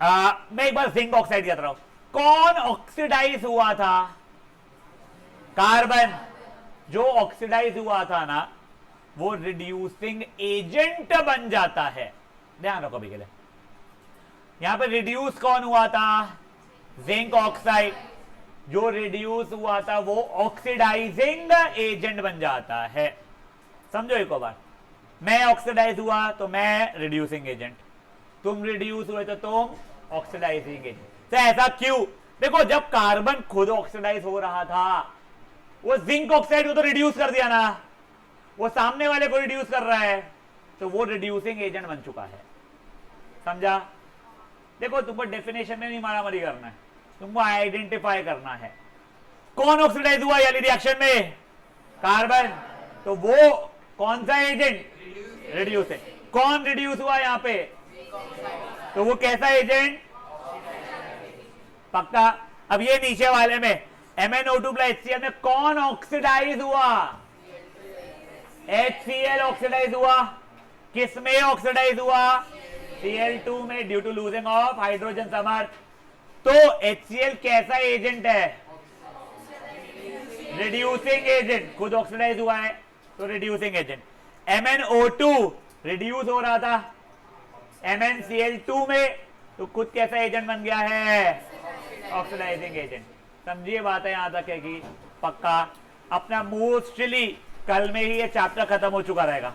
मैं एक बार जिंक ऑक्साइड कहता रहा हूं। कौन ऑक्सीडाइज हुआ था? कार्बन। जो ऑक्सीडाइज हुआ था ना, वो रिड्यूसिंग एजेंट बन जाता है। ध्यान रखो अभी के लिए, यहां पर रिड्यूस कौन हुआ था? Zinc oxide. जो रिड्यूस हुआ था वो ऑक्सीडाइजिंग एजेंट बन जाता है। समझो एक और बार, मैं ऑक्सीडाइज हुआ तो मैं रिड्यूसिंग एजेंट, तुम रिड्यूस हुए तो तुम ऑक्सीडाइजिंग एजेंट। तो ऐसा क्यों? देखो जब कार्बन खुद ऑक्सीडाइज हो रहा था, वो जिंक ऑक्साइड को तो रिड्यूस कर दिया ना, वो सामने वाले को रिड्यूस कर रहा है, तो वो रिड्यूसिंग एजेंट बन चुका है। समझा? देखो तुमको डेफिनेशन में नहीं मारामारी करना है, तुमको आइडेंटिफाई करना है कौन ऑक्सीडाइज हुआ यानी रिएक्शन में? कार्बन। तो वो कौन सा एजेंट? रिड्यूस है। कौन रिड्यूस हुआ यहां पे? तो वो कैसा एजेंट? पक्का? अब ये नीचे वाले में MnO2 प्लस HCl में कौन ऑक्सीडाइज हुआ? HCl ऑक्सीडाइज हुआ। किस में ऑक्सीडाइज हुआ? Cl2 में, due to losing of hydrogen समर। तो HCl कैसा एजेंट है? Reducing agent. खुद ऑक्सीडाइज हुआ है तो रिड्यूसिंग एजेंट। MnO2 रिड्यूस हो रहा था MnCl2 में, तो खुद कैसा एजेंट बन गया है? Oxidising agent. समझिए बात है यहां तक है कि पक्का? अपना मोस्टली कल में ही ये चैप्टर खत्म हो चुका रहेगा।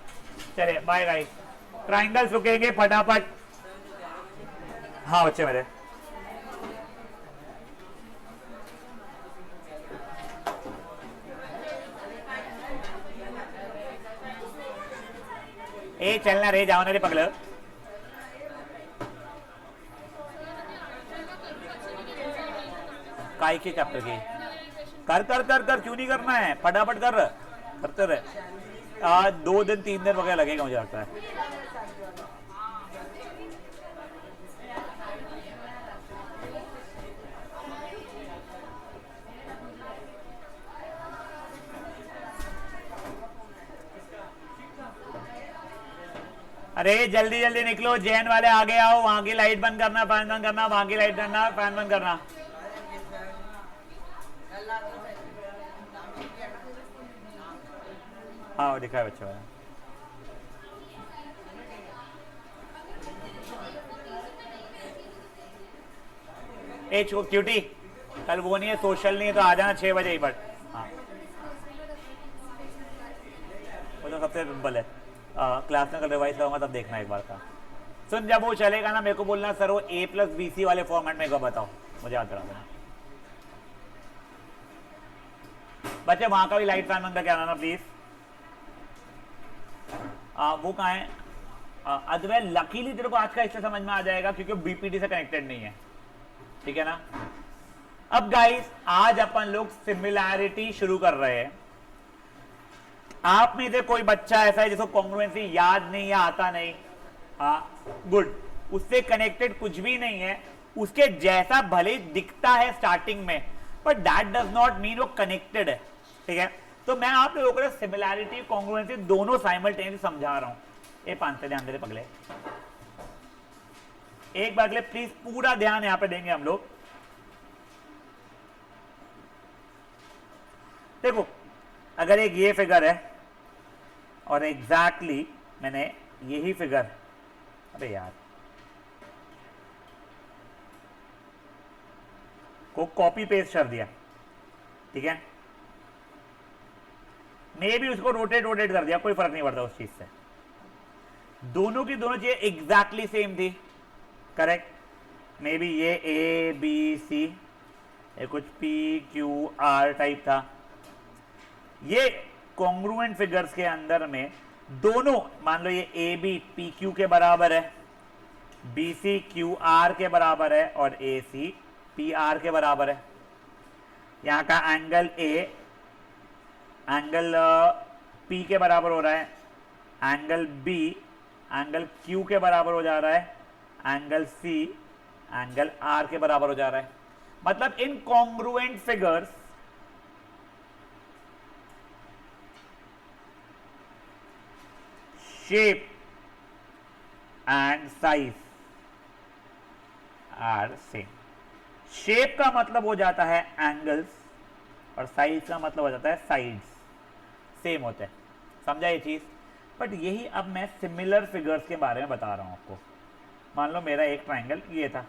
चलिए बाय गाइस, ट्राइंगल्स रुकेंगे फटाफट। हाँ बच्चे मेरे, ए चलना रे, जाओ ना रे पगलो। काय के चैप्टर की कर कर कर कर क्यों नहीं करना है, फटाफट कर, करते रहे। आज 2 दिन 3 दिन वगैरह लगेगा मुझे लगता है। अरे जल्दी जल्दी निकलो, जैन वाले आगे आओ, वहां की लाइट बंद करना, फैन बंद करना, वहां की लाइट करना, फैन बंद करना। हाँ वो दिखा है बच्चों वाला। ए क्यूटी, कल वो नहीं है, सोशल नहीं है, तो आ जाना 6 बजे ही। बट हाँ वो तो सबसे सिंपल है। क्लास में कल रिवाइज करूंगा तब देखना एक बार का। सुन, जब वो चलेगा ना मेरे को बोलना सर वो A+BC वाले फॉर्मेट में बताओ, मुझे याद करा देना। बच्चे वहां का भी लाइट फैन बंद करके आना ना प्लीज। वो कहाँ है अद्वै? लकीली तेरे को आज का इससे समझ में आ जाएगा क्योंकि बीपीडी से कनेक्टेड नहीं है, ठीक है ना। अब गाइस आज अपन लोग सिमिलैरिटी शुरू कर रहे हैं। आप में से कोई बच्चा ऐसा है जिसको कॉन्ग्रुएंसी याद नहीं या आता नहीं? हाँ गुड, उससे कनेक्टेड कुछ भी नहीं है, उसके जैसा भले दिखता है स्टार्टिंग में, but that does not mean वो कनेक्टेड है, ठीक है। तो मैं आप लोगों को सिमिलैरिटी कॉन्ग्रुएंसी दोनों साइमल्टेनियसली समझा रहा हूं। ये 5 से ध्यान दे पगले, एक बार के लिए प्लीज पूरा ध्यान यहां पे देंगे हम लोग। देखो अगर एक ये फिगर है और एग्जैक्टली मैंने यही फिगर, अबे यार, को कॉपी पेस्ट कर दिया, ठीक है, मैं भी उसको रोटेट कर दिया, कोई फर्क नहीं पड़ता उस चीज से। दोनों की दोनों चीजें एग्जैक्टली सेम थी, करेक्ट। मे बी ये ABC, ये कुछ PQR टाइप था। ये कॉन्ग्रुएंट फिगर्स के अंदर में दोनों, मान लो ये AB PQ के बराबर है, BC QR के बराबर है और AC PR के बराबर है। यहां का एंगल A एंगल P के बराबर हो रहा है, एंगल B एंगल Q के बराबर हो जा रहा है, एंगल C एंगल R के बराबर हो जा रहा है। मतलब in congruent figures shape and size are same। Shape का मतलब हो जाता है एंगल्स और साइज का मतलब हो जाता है साइड्स, सेम होते हैं, समझा ये चीज। बट यही अब मैं सिमिलर फिगर्स के बारे में बता रहा हूं आपको। मान लो मेरा एक ट्राइंगल ये था,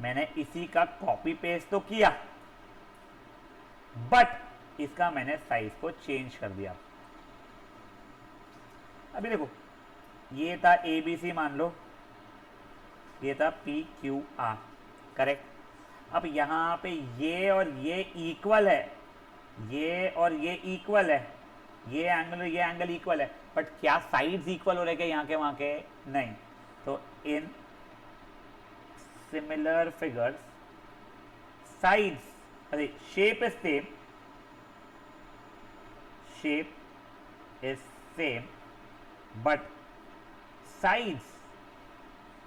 मैंने इसी का कॉपी पेस्ट तो किया, बट इसका मैंने साइज को चेंज कर दिया। अभी देखो ये था ABC, मान लो ये था PQR, करेक्ट। अब यहां पे ये और ये इक्वल है, ये और ये इक्वल है, ये एंगल इक्वल है, बट क्या साइड्स इक्वल हो रहे क्या यहाँ के वहां के? नहीं। तो इन सिमिलर फिगर्स साइड्स, अरे shape is same, shape is same, but sides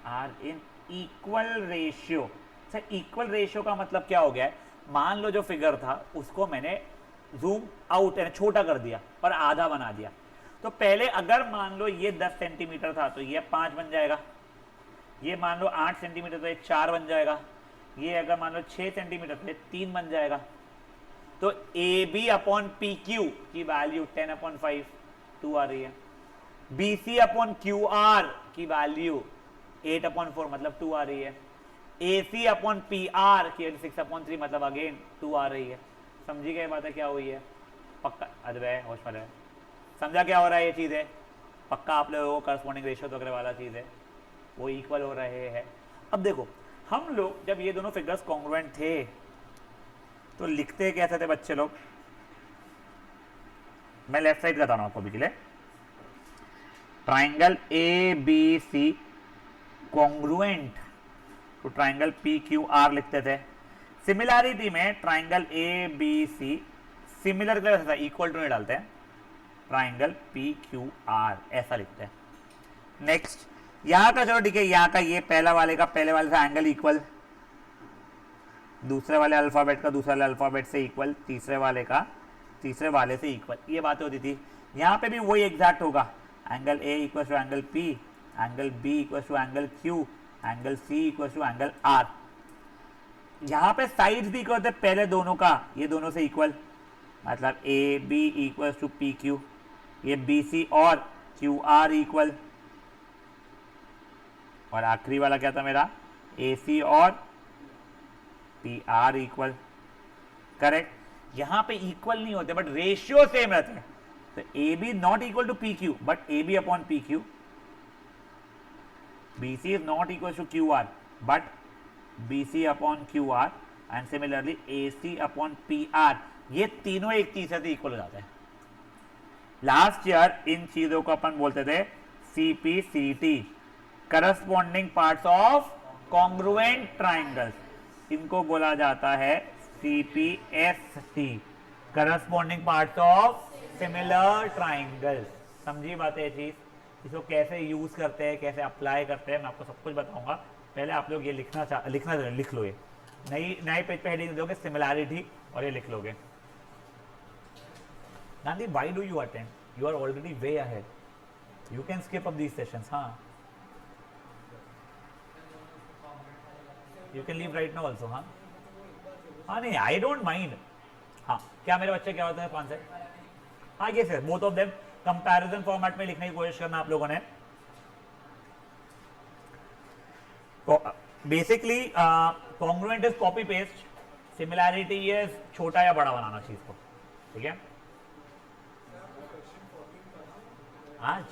are in equal ratio. Sir equal ratio का मतलब क्या हो गया है? मान लो जो फिगर था उसको मैंने जूम आउट यानी छोटा कर दिया और आधा बना दिया। तो पहले अगर मान लो ये 10 सेंटीमीटर था तो ये 5 बन जाएगा, ये मान लो 8 सेंटीमीटर तो ये 4 बन जाएगा, ये अगर मान लो 6 सेंटीमीटर तो ये 3 बन जाएगा। तो AB अपॉन PQ की वैल्यू 10/5 2 आ रही है, BC अपॉन QR की वैल्यू 8/4 मतलब 2 आ रही है, AC अपॉन PR की 6/3 मतलब अगेन 2 आ रही है। समझी गए बात है क्या हुई है? पक्का अद्वै होश में रहे, समझा क्या हो रहा है? ये चीज़ है पक्का आप लोगों को करस्पॉन्डिंग रेशियो वगैरह वाला चीज़ है वो इक्वल हो रहे हैं। अब देखो हम लोग जब ये दोनों फिगर्स कॉन्ग्रुएंट थे तो लिखते कैसे थे बच्चे लोग? मैं लेफ्ट साइड का था ना आपको भी के लिए, ट्राइंगल ABC कॉन्ग्रुएंट तो ट्राइंगल PQR लिखते थे। सिमिलैरिटी में triangle A B C similar का इक्वल टू नहीं डालते हैं, ट्राइंगल पी क्यू आर ऐसा लिखते हैं। नेक्स्ट यहां का चलो ठीक है, यहां का ये पहला वाले का पहले वाले से एंगल इक्वल, दूसरे वाले अल्फाबेट का दूसरे वाले अल्फाबेट से इक्वल, तीसरे वाले का तीसरे वाले से इक्वल, ये बातें होती थी। यहां पे भी वही एग्जैक्ट होगा, angle A equal to angle P, angle B equal to angle Q, angle C equal to angle R. यहां पे साइड्स भी इक्वल होते पहले दोनों का, ये दोनों से इक्वल, मतलब A B equal to P Q, ये बी सी और क्यू आर इक्वल, और आखिरी वाला क्या था मेरा, ए सी और पी आर इक्वल। करेक्ट। यहां पे इक्वल नहीं होते बट रेशियो सेम रहते हैं, तो A B not equal to P Q but A B upon P Q, B C is not equal to Q R but B C upon Q R, and similarly A C upon P R, ये तीनों एक तीसरे से equal हो जाते हैं। Last year in चीजों को अपन बोलते थे CPCT, corresponding parts of congruent triangles, इनको बोला जाता है CPST, corresponding parts of similar triangles. समझी बात है चीज, इसको कैसे यूज करते हैं, कैसे अप्लाई करते हैं, मैं आपको सब कुछ बताऊंगा। पहले आप लोग ये लिख लो, ये नई पेज पे हेडिंग दोगे सिमिलैरिटी और ये लिख लोगे। Nandi, why do you attend? You are already way ahead. You can skip up these sessions, हाँ. You can leave right now also, हाँ. हाँ नहीं, I don't mind. हाँ, क्या मेरे बच्चे क्या होते हैं 5 से? हाँ ये sir, both of them comparison format में लिखने की कोशिश करना आप लोगों ने। Basically, congruent is copy paste, similarity is छोटा या बड़ा बनाना चीज को, ठीक है? आज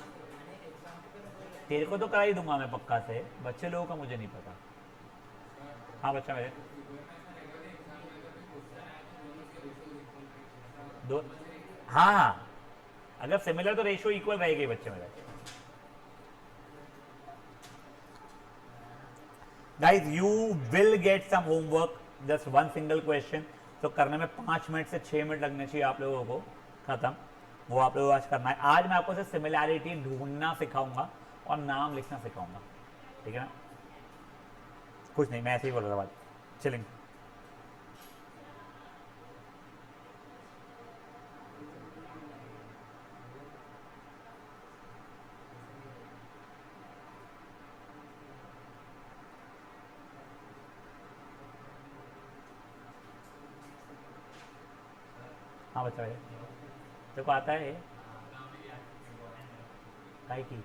तेरे को तो करा ही दूंगा मैं पक्का से, बच्चे लोगों का मुझे नहीं पता। हाँ बच्चा मेरे दो, हाँ अगर सिमिलर तो रेशियो इक्वल रहेगी बच्चे मेरे। Guys you will get some homework, just one single question, तो करने में 5 मिनट से 6 मिनट लगने चाहिए आप लोगों को, खत्म। वो आप लोगों को आज करना है। आज मैं आपको सिर्फ सिमिलैरिटी ढूंढना सिखाऊंगा और नाम लिखना सिखाऊंगा, ठीक है ना? कुछ नहीं, मैं ऐसे ही बोल रहा था बात, चलेंगे। हाँ बच्चा भाई तेरे को आता है काय की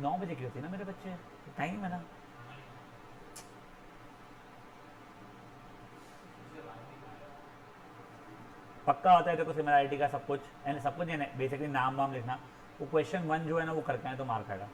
9 बजे की होती है ना मेरे बच्चे, टाइम है ना। पक्का होता है देखो सिमिलैरिटी का सब कुछ, यानी सब कुछ यानी बेसिकली नाम वाम लिखना। वो क्वेश्चन 1 जो है ना वो करके आए तो मार खाएगा।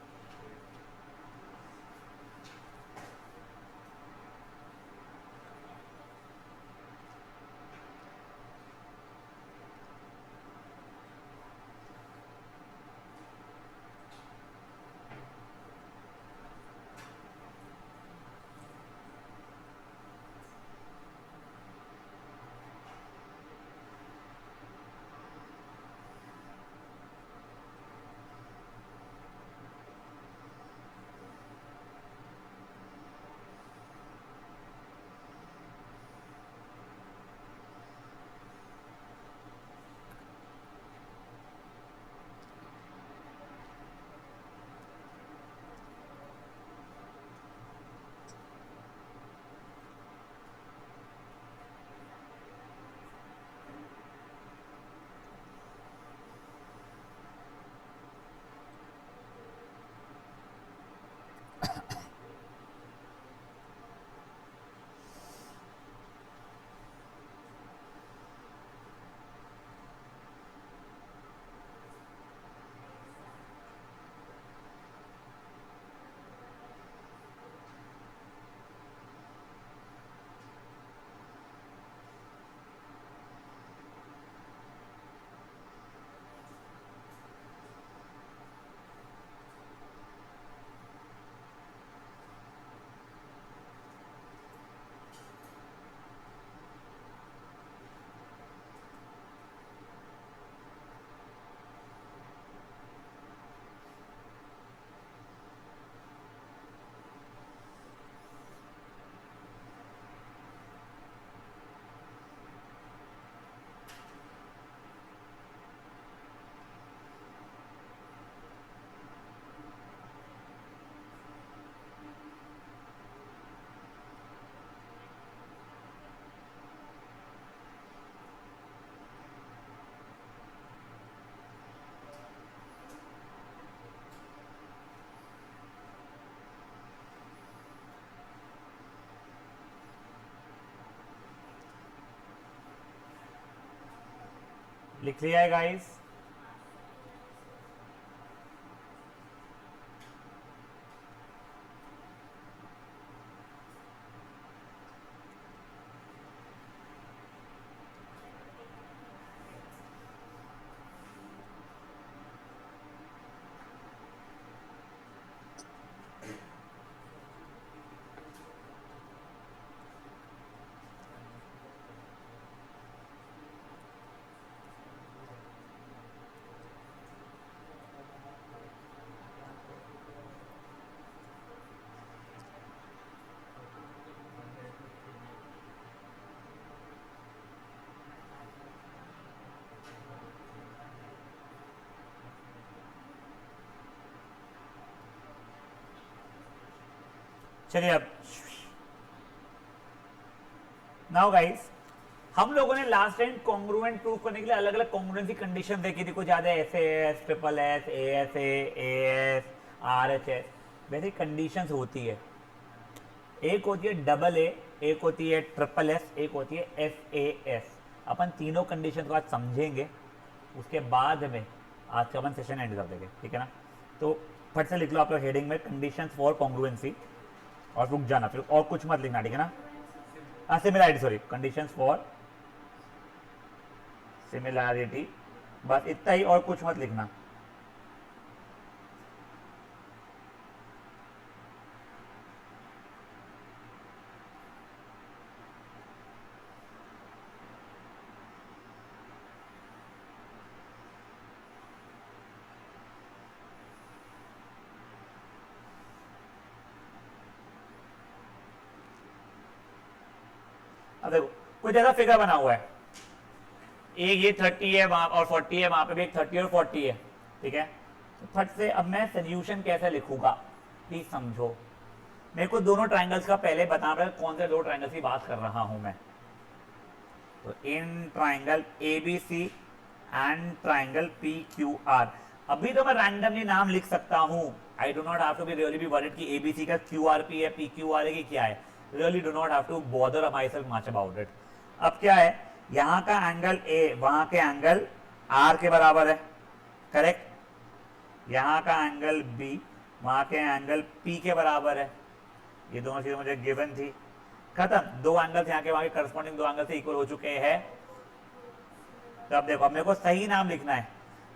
लिख लिया है गाइस? चलिए अब नाउ गाइस, हम लोगों ने लास्ट टाइम कॉन्ग्रुएंट प्रूफ करने के लिए अलग अलग कॉन्ग्रुएंसी कंडीशन देखी थी, कुछ ज्यादा S S, triple S, A S S, R H S, वैसे कंडीशंस होती है। एक होती है डबल ए, एक होती है ट्रिपल एस, एक होती है एफ ए एस। अपन तीनों कंडीशन को आज समझेंगे, उसके बाद में आज का अपन सेशन एंड कर देंगे, ठीक है ना। तो फट से लिख लो आप लोग हेडिंग में कंडीशंस फॉर कॉन्ग्रुएंसी, और रुक जाना फिर, और कुछ मत लिखना, ठीक है ना। Similarity, sorry, conditions for similarity, बस इतना ही, और कुछ मत लिखना। अब देखो कुछ ऐसा फिगर बना हुआ है, एक ये 30 है वहां और 40 है, वहां पे भी एक 30 और 40 है, ठीक है। तो फट से अब मैं सोल्यूशन कैसे लिखूंगा, प्लीज समझो। मेरे को दोनों ट्राइंगल्स का पहले बताना पड़ेगा कौन से दो ट्राइंगल्स की बात कर रहा हूं मैं। तो in triangle A B C and triangle P Q R, अभी तो मैं रैंडमली नाम लिख सकता हूं। I do not have to be really be worried कि एबीसी का क्यू आर पी है, पी क्यू आर है कि क्या है। Really do not have to bother myself much about it. अब क्या है, यहां का एंगल ए वहां के एंगल आर के बराबर है, करेक्ट। यहां का एंगल बी वहां के एंगल पी के बराबर है। ये दोनों चीजें मुझे गिवन थी, खत्म। दो एंगल्स यहाँ के वहां के करस्पॉन्डिंग दो एंगल से इक्वल हो चुके हैं। तो अब देखो, अब मेरे को सही नाम लिखना है,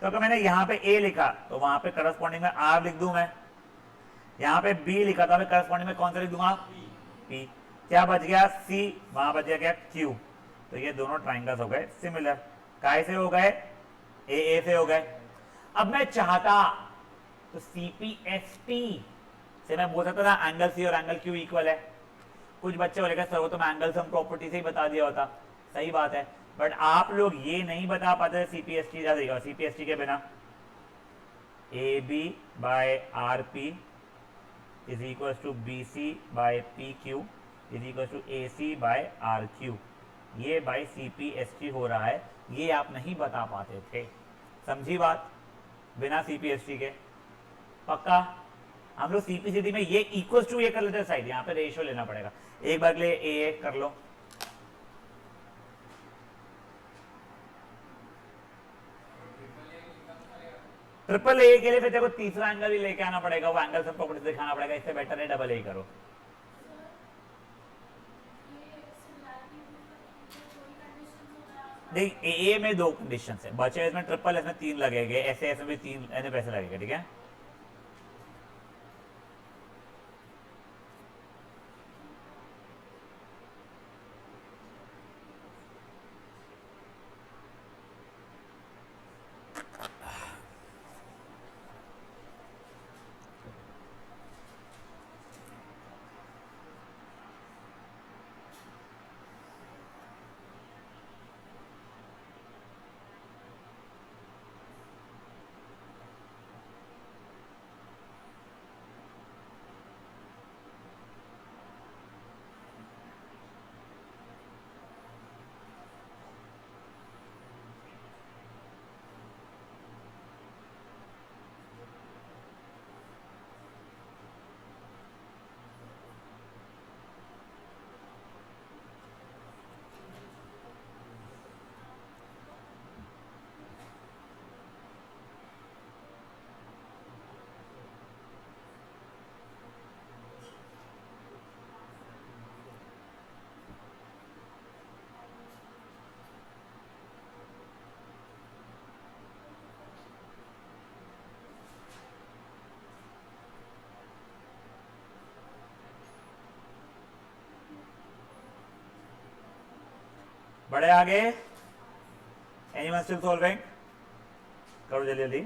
तो अगर मैंने यहाँ पे ए लिखा तो वहां पे करस्पॉन्डिंग में आर लिख दूं मैं। यहाँ पे बी लिखा तो मैं करस्पॉन्डिंग में कौन सा लिख दूंगा, पी। क्या बच गया, सी, वहां बच गया क्यू। तो ये दोनों ट्राइंगल्स हो गए सिमिलर। काय से हो गए, ए से हो गए। अब मैं चाहता तो सीपीएसटी से मैं बोल सकता था एंगल सी और एंगल क्यू इक्वल है। कुछ बच्चे बोलेगा सर वो तो मैं एंगल सम प्रॉपर्टी से ही बता दिया होता, सही बात है, बट आप लोग ये नहीं बता पाते सीपीएसटी ज्यादा। सीपीएसटी के बिना A B by R P is equal to B C by P Q is equal to A C by R Q. ये बाय सीपीएसटी हो रहा है, ये आप नहीं बता पाते थे, समझी बात, बिना सीपीएसटी के। पक्का हम लोग सीपीसीटी में ये इक्वल टू ये कर लेते हैं साइड, यहाँ पे रेशियो लेना पड़ेगा। एक बार के लिए ए कर लो, ट्रिपल ए के लिए फिर देखो तीसरा एंगल भी लेके आना पड़ेगा, वो एंगल सब प्रॉपर्टी दिखाना पड़ेगा। इससे बेटर है डबल ए करो। देख ए में दो कंडीशन है, बचे इसमें ट्रिपल एस में तीन लगेंगे, ऐसे ऐसे भी तीन पैसे लगेगा, ठीक है। बढ़े आगे, एनीवन स्टिल सॉल्विंग, करो जल्दी जल्दी।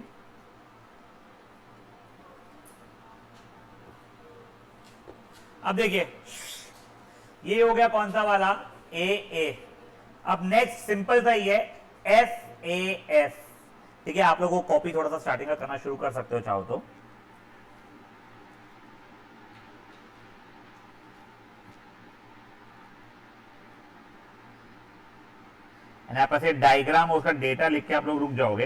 अब देखिए ये हो गया कौन सा वाला, ए ए। अब नेक्स्ट सिंपल सा ही है, एस ए एस। ठीक है, आप लोगों को कॉपी थोड़ा सा स्टार्टिंग का करना शुरू कर सकते हो चाहो तो। यहाँ पर से डायग्राम और उसका डेटा लिख के आप लोग रुक जाओगे।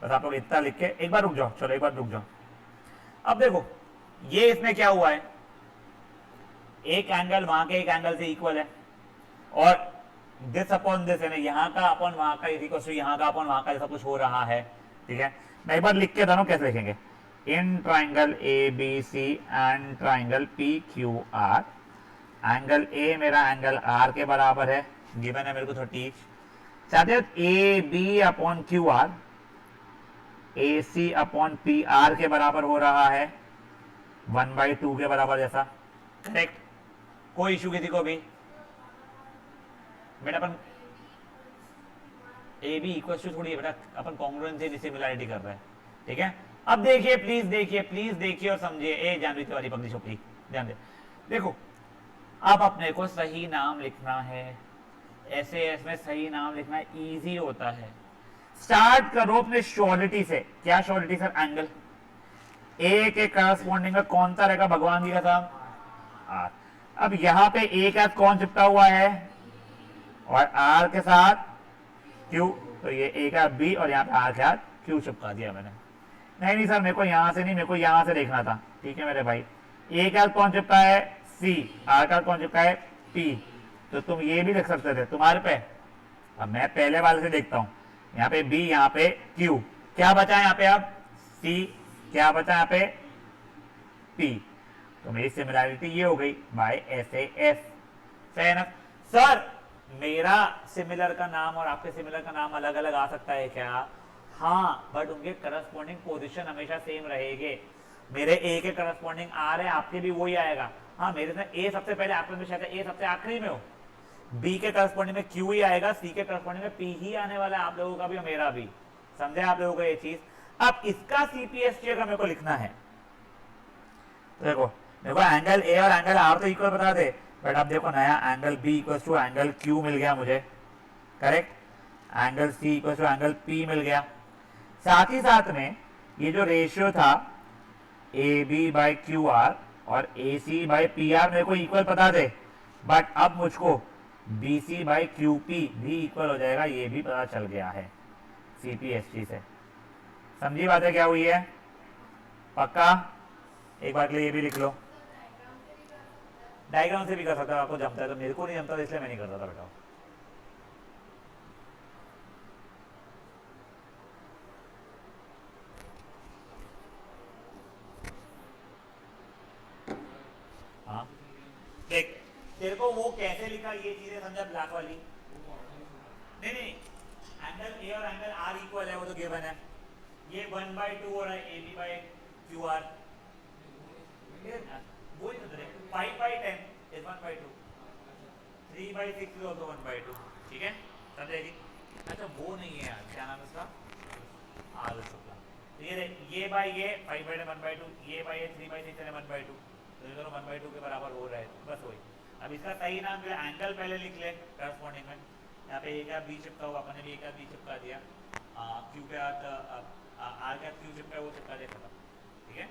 बस आप लोग इतना लिख के एक बार रुक जाओ, चलो एक बार रुक जाओ। अब देखो ये इसमें क्या हुआ है, एक एंगल वहां के एक एंगल से इक्वल है, और दिस अपॉन दिस है ना, यहां का अपॉन वहां का इज इक्वल टू यहां का अपॉन वहां का, ऐसा कुछ हो रहा है। ठीक है, मैं एक बार लिख के दोनों कैसे लिखेंगे, in triangle A B C and triangle P Q R, angle A मेरा एंगल आर के बराबर है, गिवन है मेरे को 30। चाहते हो A B upon Q R A C upon P R के बराबर हो रहा है 1/2 के बराबर जैसा, करेक्ट। कोई इशू किसी को भी? बेटा अपन ए बी इक्वल टू थोड़ी है बेटा, अपन कॉन्ग्रुएंसी सिमिलरिटी कर रहे हैं। ठीक है, अब देखिए प्लीज देखिए और समझिए। ए जानवी तिवारी पगड़ी छोपड़ी ध्यान दे। देखो अब अपने को सही नाम लिखना है, ऐसे इसमें सही नाम लिखना इजी होता है। स्टार्ट करो अपने श्योरिटी से। क्या श्योरिटी सर? एंगल ए के करस्पॉन्डिंग में कौन सा रहेगा भगवान जी का साहब? आर। अब यहां पे ए का कौन चिपका हुआ है और आर के साथ क्यू, तो ये ए का बी और यहाँ पे आर के साथ क्यू चिपका दिया मैंने। नहीं सर मेरे को यहां से नहीं, मेरे को यहां से देखना था। ठीक है मेरे भाई, ए का कौन चिपका है सी, आर का कौन चिपका है पी, तो तुम ये भी लिख सकते थे तुम्हारे पे। अब मैं पहले वाले से देखता हूं, यहाँ पे बी यहाँ पे क्यू, क्या बचा यहाँ पे अब सी, क्या बचा यहाँ पे पी, तो मेरी सिमिलरिटी ये हो गई बाय एस ए एस। सही ना सर? मेरा सिमिलर का नाम और आपके सिमिलर का नाम अलग अलग आ सकता है क्या? हाँ, बट उनके करस्पॉन्डिंग पोजीशन हमेशा सेम रहेंगे। मेरे ए के करस्पॉन्डिंग आर है, आपके भी वही आएगा। हाँ, मेरे से ए सबसे पहले, आपके में शायद ए सबसे आखिरी में हो। बी के करस्पॉन्डिंग में क्यू ही आएगा, सी के करस्पॉन्डिंग में पी ही आने वाला है, आप लोगों का भी और मेरा भी। समझे आप लोगों को ये चीज? अब इसका सीपीएसटी का मेरे को लिखना है। देखो मेरे को एंगल ए और एंगल आर तो इक्वल बता दे, बट अब देखो नया angle B equal to angle Q मिल गया मुझे, correct. Angle C equal to angle P मिल गया। साथ ही साथ में ये जो रेशियो था A B by Q R और A C by P R मेरे को इक्वल पता दे, बट अब मुझको B C by Q P भी इक्वल हो जाएगा, ये भी पता चल गया है सीपीएसटी से। समझी बातें क्या हुई है? पक्का? एक बार के लिए ये भी लिख लो। डायग्राम से भी कर सकता है, आपको जमता है तो। मेरे को नहीं जमता इसलिए मैं नहीं करता था बेटा। हाँ देख, तेरे को वो कैसे लिखा ये चीजें समझा, ब्लैक वाली? नहीं, एंगल ए और एंगल आर इक्वल है, वो तो गिवन है। ये 1/2 हो रहा है A B by Q R, वो ही तो 5/10 is 1/2, 3/6 is also 1/2। ठीक है, समझे जी? अच्छा वो नहीं है यार, क्या नाम है इसका? आर शुक्ला। ये बाई ये 5/10 1/2, ये बाई ये 3/6 है 1/2, तो ये दोनों 1/2 के बराबर हो रहा है, बस वही। अब इसका सही नाम जो है एंगल पहले लिख ले करस्पॉन्डिंग में। यहाँ पे ए का बी चिपका हुआ, अपने भी ए का बी चिपका दिया, क्यू के साथ आर का क्यू चिपका है, वो चिपका दिया, खत्म। ठीक है,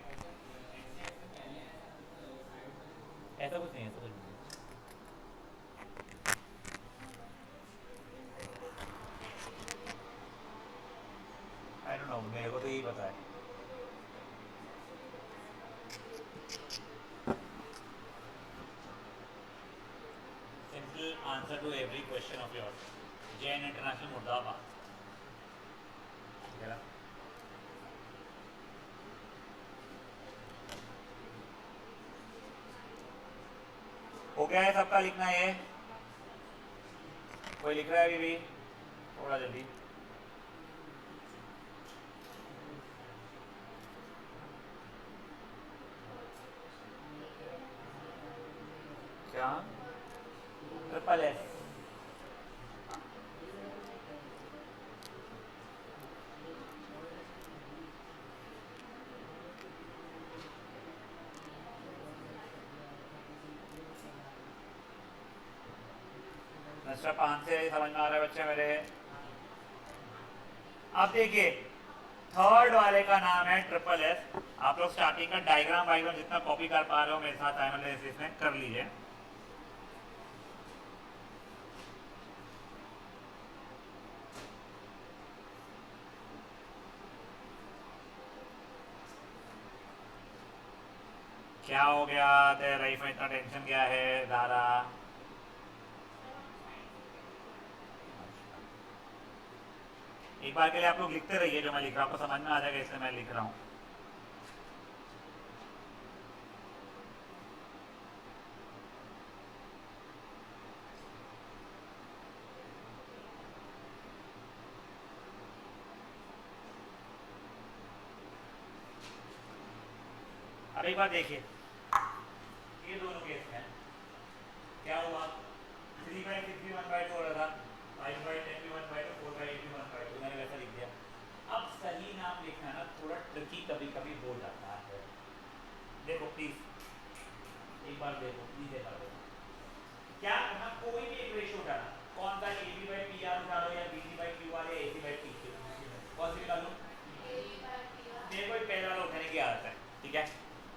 ऐसा कुछ नहीं है, ऐसा कुछ नहीं। आई डोंट नो, मेरे को तो यही पता है। Simple answer to every question of yours. Jain International मुर्दाबाद। हो गया है सबका लिखना है? कोई लिख रहा है अभी भी? थोड़ा जल्दी। Triple S. मिस्टर पान से समझ में आ रहा है बच्चे मेरे? अब देखिए थर्ड वाले का नाम है ट्रिपल एस। आप लोग स्टार्टिंग का डायग्राम वाइग्राम जितना कॉपी कर पा रहे हो मेरे साथ साइमल्टेनियसली में कर लीजिए। क्या हो गया तेरे लाइफ में, इतना टेंशन क्या है दादा? एक बार के लिए आप लोग लिखते रहिए, जो मैं लिख रहा हूँ आपको समझ में आ जाएगा इसलिए मैं लिख रहा हूँ। अब एक बार देखिए ये दोनों केस में क्या हुआ, 3/6 भी 1/2 हो रहा था, 5/10 भी 1/2, 4/8 भी 1/2, मैंने वैसा लिख दिया। अब सही नाम लिखना ना थोड़ा ट्रिकी कभी कभी हो जाता है। देखो प्लीज एक बार देखो, प्लीज एक बार देखो क्या करना, कोई भी एक रेशियो उठाना, कौन सा AB/PR उठा लो या BC/QR या AC/PQ, कौन सी निकाल लो? मेरे को पहला वाला उठाने की आदत है, ठीक है।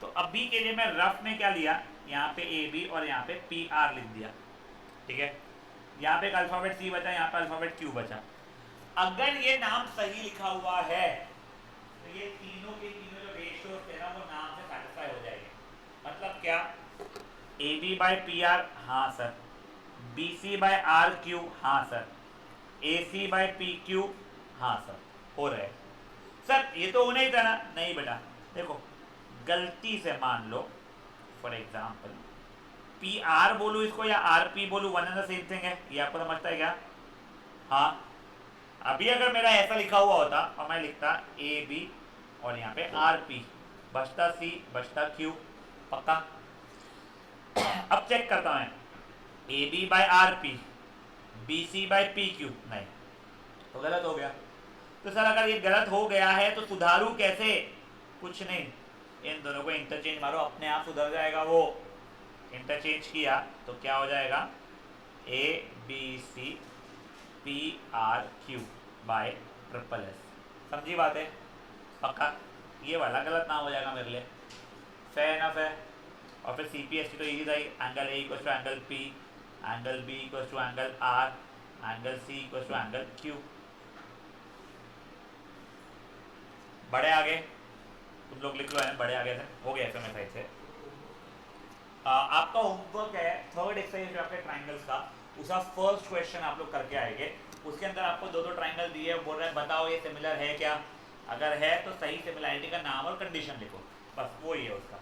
तो अभी के लिए मैं रफ में क्या लिया, यहाँ पे AB और यहाँ पे PR लिख दिया, ठीक है। यहाँ पे अल्फाबेट C बचा, यहाँ पे अल्फाबेट Q बचा। अगर ये नाम सही लिखा हुआ है तो ये तीनों के तीनों जो रेशियो थे ना वो नाम से सैटिस्फाई हो जाएंगे। मतलब क्या, AB/PR हाँ सर, BC/RQ हाँ सर, AC/PQ हाँ सर, हो रहे। सर ये तो होना ही था ना, नहीं बेटा देखो गलती से मान लो फॉर एग्जाम्पल PR बोलूँ इसको या RP बोलूँ, one and the same thing है, ये आपको समझता है क्या? हाँ, अभी अगर मेरा ऐसा लिखा हुआ होता और मैं लिखता AB और यहाँ पे RP, बचता C बचता Q, पक्का। अब चेक करता मैं AB/RP BC/PQ, नहीं तो गलत हो गया। तो सर अगर ये गलत हो गया है तो सुधारू कैसे? कुछ नहीं, इन दोनों को इंटरचेंज मारो, अपने आप सुधर जाएगा वो। इंटरचेंज किया तो क्या हो जाएगा, ABCPRQ/SSS। समझी बात है? पक्का ये वाला गलत नाम हो जाएगा मेरे लिए, फेयर इनफ है। और फिर CPST तो इजी था ही, angle A equals to angle P, angle B equals to angle R, angle C equals to angle Q। बड़े आगे तुम लोग लिख लो है, बड़े आगे से हो गया ऐसे साइड से। आपका होमवर्क है थर्ड एक्सरसाइज आपके ट्राइंगल्स का, उसका फर्स्ट क्वेश्चन आप लोग करके आएंगे। उसके अंदर आपको दो दो ट्राइंगल दिए, बोल रहे हैं बताओ ये सिमिलर है क्या, अगर है तो सही सिमिलरिटी का नाम और कंडीशन लिखो, बस वो ही है उसका।